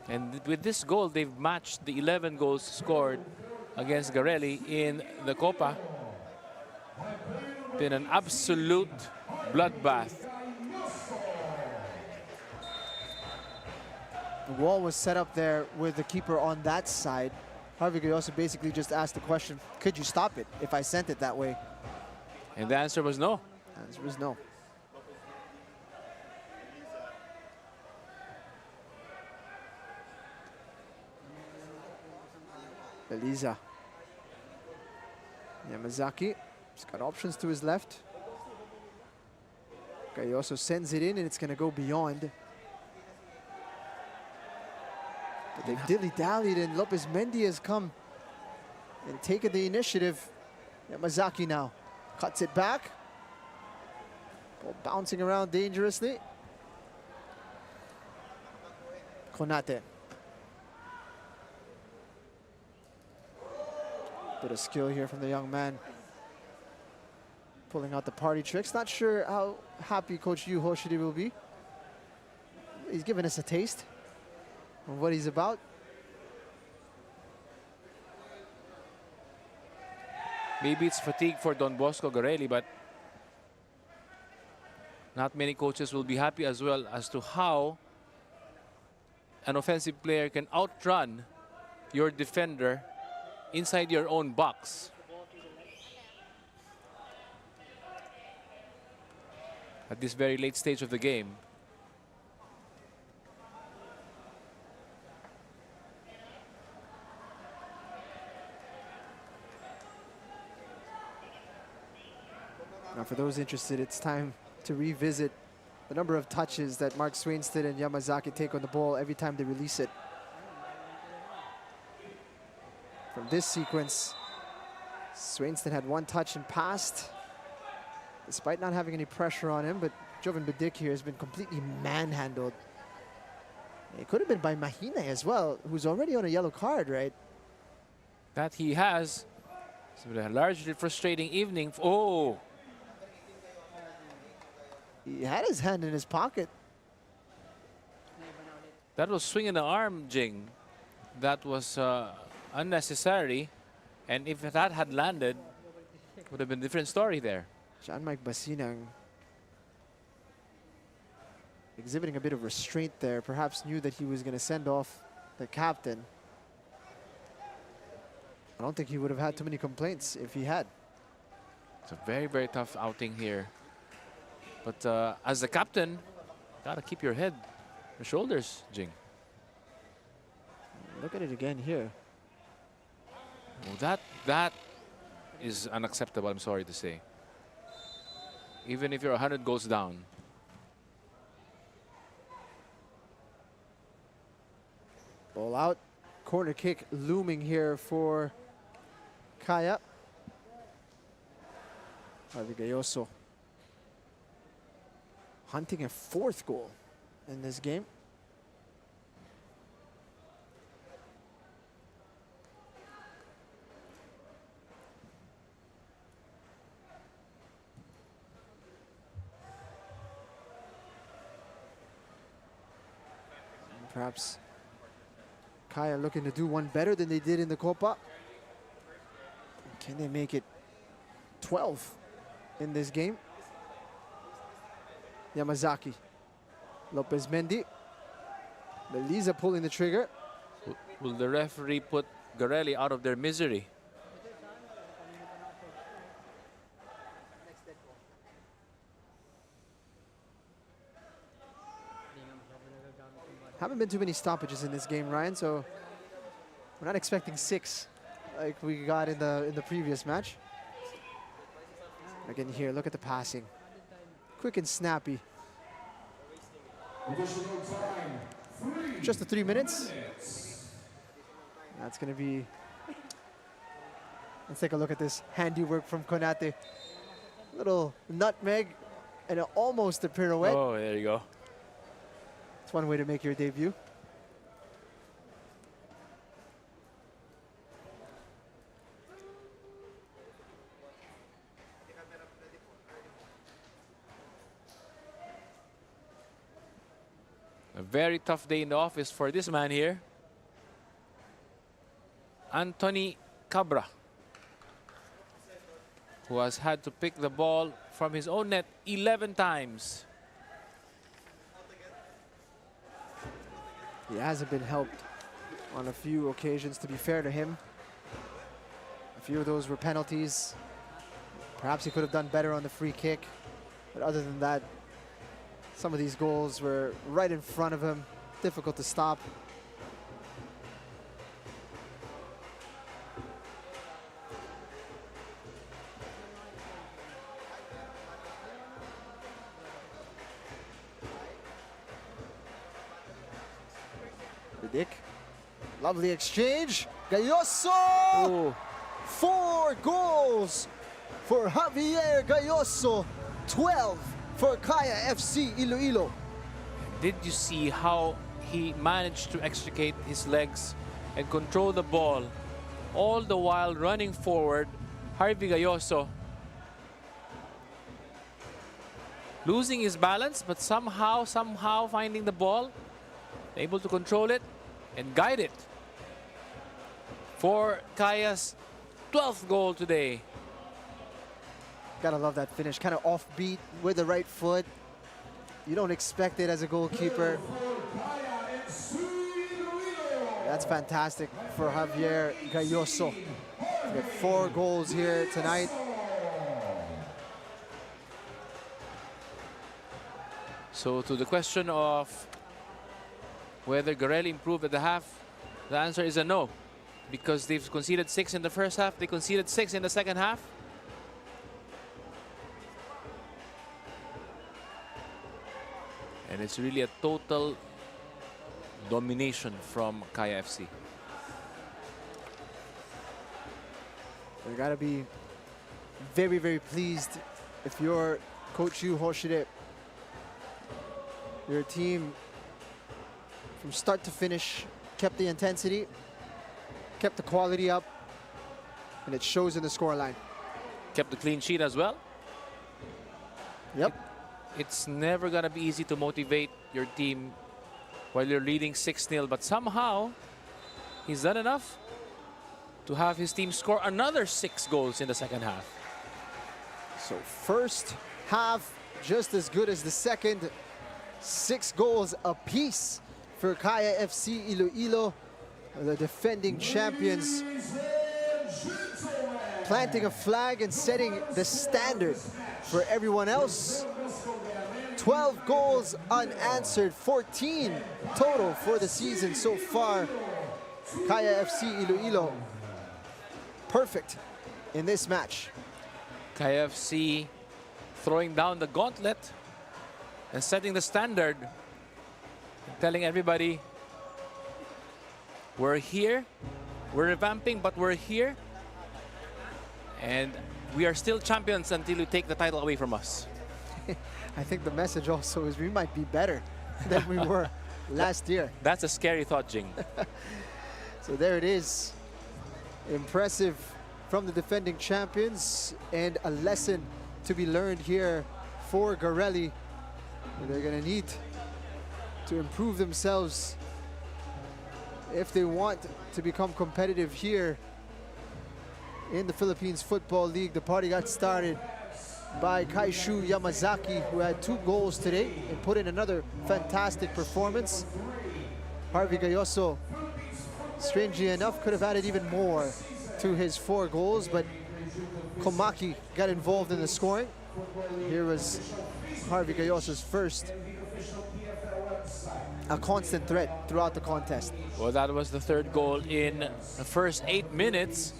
And with this goal, they've matched the 11 goals scored against Garelli in the Copa. Been an absolute bloodbath. The wall was set up there with the keeper on that side. Harvey Gayoso basically just asked the question, could you stop it if I sent it that way? And the answer was no. The answer was no. Eliza. Yamazaki. He's got options to his left. Gayoso sends it in and it's going to go beyond. But they've dilly-dallied and Lopez Mendy has come and taking the initiative. Yamazaki now cuts it back. Ball bouncing around dangerously. Konate. Bit of skill here from the young man. Pulling out the party tricks. Not sure how happy Coach Yu Hoshiri will be. He's given us a taste of what he's about. Maybe it's fatigue for Don Bosco Garelli, but not many coaches will be happy as well as to how an offensive player can outrun your defender inside your own box. At this very late stage of the game. Now, for those interested, it's time to revisit the number of touches that Mark Swainston and Yamazaki take on the ball every time they release it. From this sequence, Swainston had 1 touch and passed, despite not having any pressure on him, but Jovan Bidik here has been completely manhandled. It could have been by Mahina as well, who's already on a yellow card, right? That he has. It's been a largely frustrating evening. Oh! He had his hand in his pocket. That was swinging the arm, Jing. That was unnecessary. And if that had landed, it would have been a different story there. John Mike Basinang exhibiting a bit of restraint there. Perhaps knew that he was going to send off the captain. I don't think he would have had too many complaints if he had. It's a very, very tough outing here. But as the captain, gotta keep your head, your shoulders, Jing. Look at it again here. Well, that is unacceptable, I'm sorry to say. Even if you're 100 goals down. Ball out. Corner kick looming here for Kaya. Gayoso hunting a 4th goal in this game. Perhaps Kaya looking to do one better than they did in the Copa. Can they make it 12 in this game? Yamazaki. Lopez Mendy. Beliza pulling the trigger. Will the referee put Garelli out of their misery? Haven't been too many stoppages in this game, Ryan, so we're not expecting 6 like we got in the previous match. Again here, look at the passing. Quick and snappy. Additional time, Just the 3 minutes. That's gonna be, let's take a look at this handiwork from Konate. Little nutmeg and almost a pirouette. Oh, there you go. It's one way to make your debut. A very tough day in the office for this man here. Anthony Cabra, who has had to pick the ball from his own net 11 times. He hasn't been helped on a few occasions, to be fair to him. A few of those were penalties. Perhaps he could have done better on the free kick. But other than that, some of these goals were right in front of him, difficult to stop. Bidik, lovely exchange. Gayoso! Oh, 4 goals for Javier Gayoso, 12 for Kaya FC Iloilo. Did you see how he managed to extricate his legs and control the ball, all the while running forward? Harvey Gayoso losing his balance, but somehow finding the ball, able to control it and guide it for Kaya's 12th goal today. Gotta love that finish, kind of offbeat with the right foot. You don't expect it as a goalkeeper. That's fantastic for Javier Gayoso. To get 4 goals here tonight. So to the question of whether Garelli improved at the half, the answer is a no. Because they've conceded 6 in the first half, they conceded 6 in the second half. And it's really a total domination from Kaya FC. You gotta be very, very pleased if you're Coach Yu Hoshide. Your team, from start to finish, kept the intensity, kept the quality up, and it shows in the scoreline. Kept the clean sheet as well. Yep. It's never gonna be easy to motivate your team while you're leading 6-0, but somehow he's done enough to have his team score another 6 goals in the second half. So first half, just as good as the second. 6 goals apiece for Kaya FC Iloilo, the defending champions, planting a flag and setting the standard for everyone else. 12 goals unanswered, 14 total for the season so far. Kaya FC Iloilo, perfect in this match. Kaya FC throwing down the gauntlet and setting the standard, telling everybody, we're here, we're revamping, but we're here, and we are still champions until you take the title away from us. I think the message also is we might be better than we were last year. That's a scary thought, Jing. So there it is. Impressive from the defending champions, and a lesson to be learned here for Garelli. They're going to need to improve themselves if they want to become competitive here in the Philippines Football League. The party got started by Kaishu Yamazaki, who had 2 goals today and put in another fantastic performance. Harvey Gayoso, strangely enough, could have added even more to his 4 goals, but Komaki got involved in the scoring. Here was Harvey Gayoso's first, a constant threat throughout the contest. Well, that was the 3rd goal in the first 8 minutes.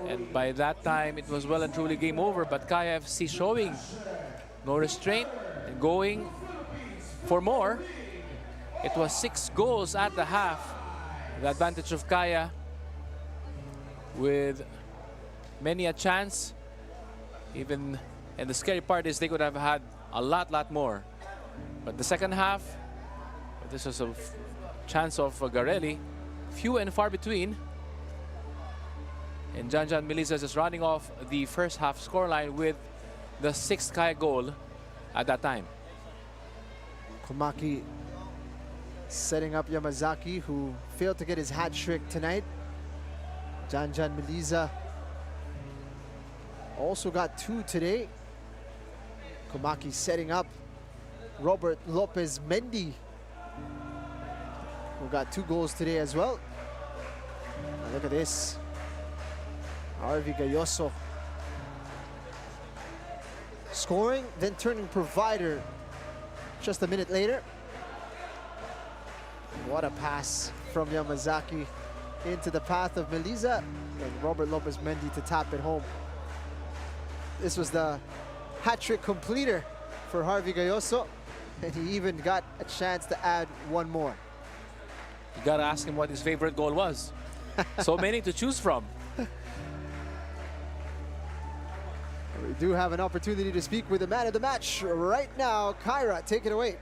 And by that time, it was well and truly game over. But Kaya FC showing no restraint and going for more. It was 6 goals at the half. The advantage of Kaya, with many a chance. And the scary part is they could have had a lot more. But the second half, this was a chance of Garelli, few and far between. And Jan Melisa just running off the first half scoreline with the 6th Kaya goal at that time. Komaki setting up Yamazaki, who failed to get his hat trick tonight. Jan Melisa also got 2 today. Komaki setting up Robert Lopez Mendy, who got 2 goals today as well. Now look at this. Harvey Gayoso scoring, then turning provider just a minute later. What a pass from Yamazaki into the path of Melisa, and Robert Lopez Mendy to tap it home. This was the hat-trick completer for Harvey Gayoso, and he even got a chance to add 1 more. You gotta ask him what his favorite goal was. So many to choose from. We do have an opportunity to speak with the man of the match right now. Kyra, take it away.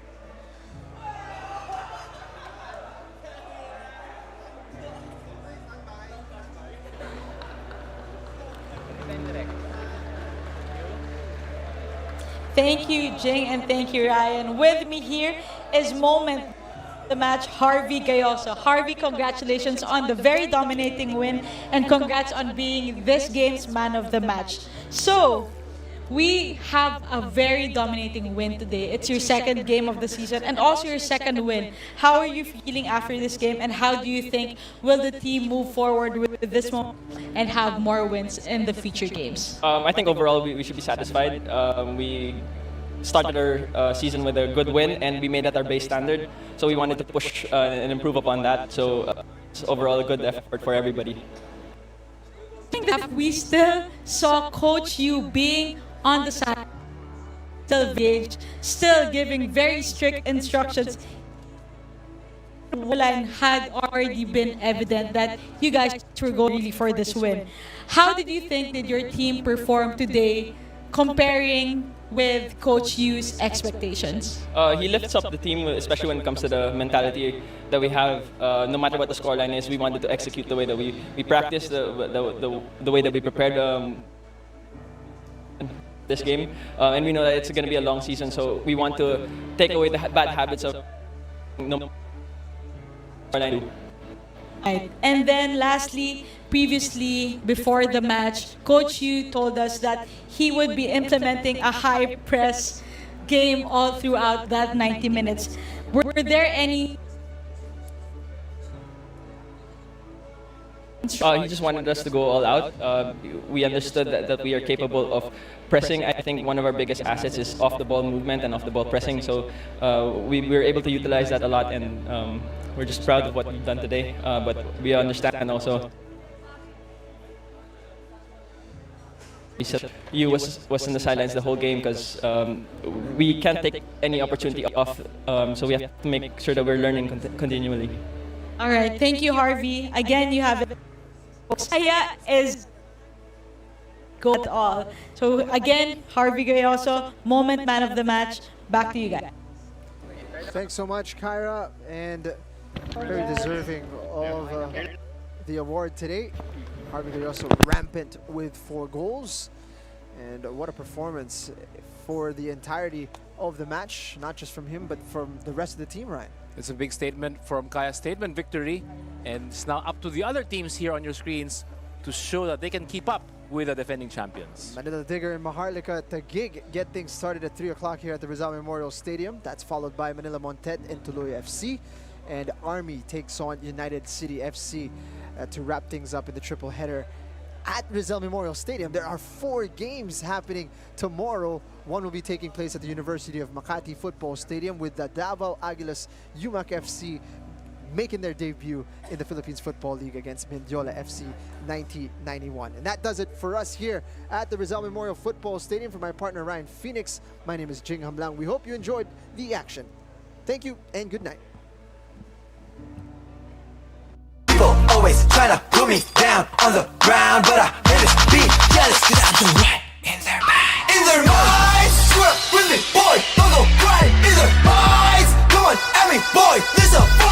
Thank you, Jing, and thank you, Ryan. With me here is moment the match, Harvey Gayoso. Harvey, congratulations on the very dominating win, and congrats on being this game's man of the match. So, we have a very dominating win today. It's your second game of the season and also your second win. How are you feeling after this game, and how do you think will the team move forward with this moment and have more wins in the future games? I think overall we should be satisfied. We started our season with a good win, and we made that our base standard. So we wanted to push and improve upon that. So it's overall a good effort for everybody. I think that we still saw Coach Yu being on the side, still engaged, still giving very strict instructions. Line had already been evident that you guys were going really for this win. How did you think did your team perform today comparing with Coach Yu's expectations? He lifts up the team, especially when it comes to the mentality that we have. No matter what the scoreline is, we wanted to execute the way that we practice, the way that we prepared this game. And we know that it's going to be a long season, so we want to take away the bad habits of no scoreline. Right. And then lastly, previously, before the match, Coach Yu told us that he would be implementing a high press game all throughout that 90 minutes. Were there any... He just wanted us to go all out. We understood that we are capable of pressing. I think one of our biggest assets is off-the-ball movement and off-the-ball pressing. So we were able to utilize that a lot, and we're just proud of what we've done today. But we understand, and also you was in the sidelines the whole game because we can't take any opportunity off. So we have to make sure that we're learning continually. All right, thank you, Harvey. Again, you have it. Saya is go at all. So again, Harvey Gayoso, moment man of the match. Back to you guys. Thanks so much, Kyra, and very deserving of the award today. Harvey Gayoso rampant with 4 goals, and what a performance for the entirety of the match, not just from him, but from the rest of the team, Ryan. It's a big statement from Kaya, statement victory, and it's now up to the other teams here on your screens to show that they can keep up with the defending champions. Manila Digger and Maharlika Taguig get things started at 3 o'clock here at the Rizal Memorial Stadium. That's followed by Manila Montet and Tuloy FC, and Army takes on United City FC to wrap things up in the triple header at Rizal Memorial Stadium. There are 4 games happening tomorrow. One will be taking place at the University of Makati Football Stadium, with the Davao Aguilas UMAC FC making their debut in the Philippines Football League against Mendiola FC 1991. And that does it for us here at the Rizal Memorial Football Stadium. For my partner Ryan Phoenix, my name is Jing Hamlang. We hope you enjoyed the action. Thank you and good night. People always try to put me down on the ground, but I always be jealous cause I'm the right in their mind. In their minds, swear with me, boy, don't go crying in their minds. Come on, at me, boy, listen.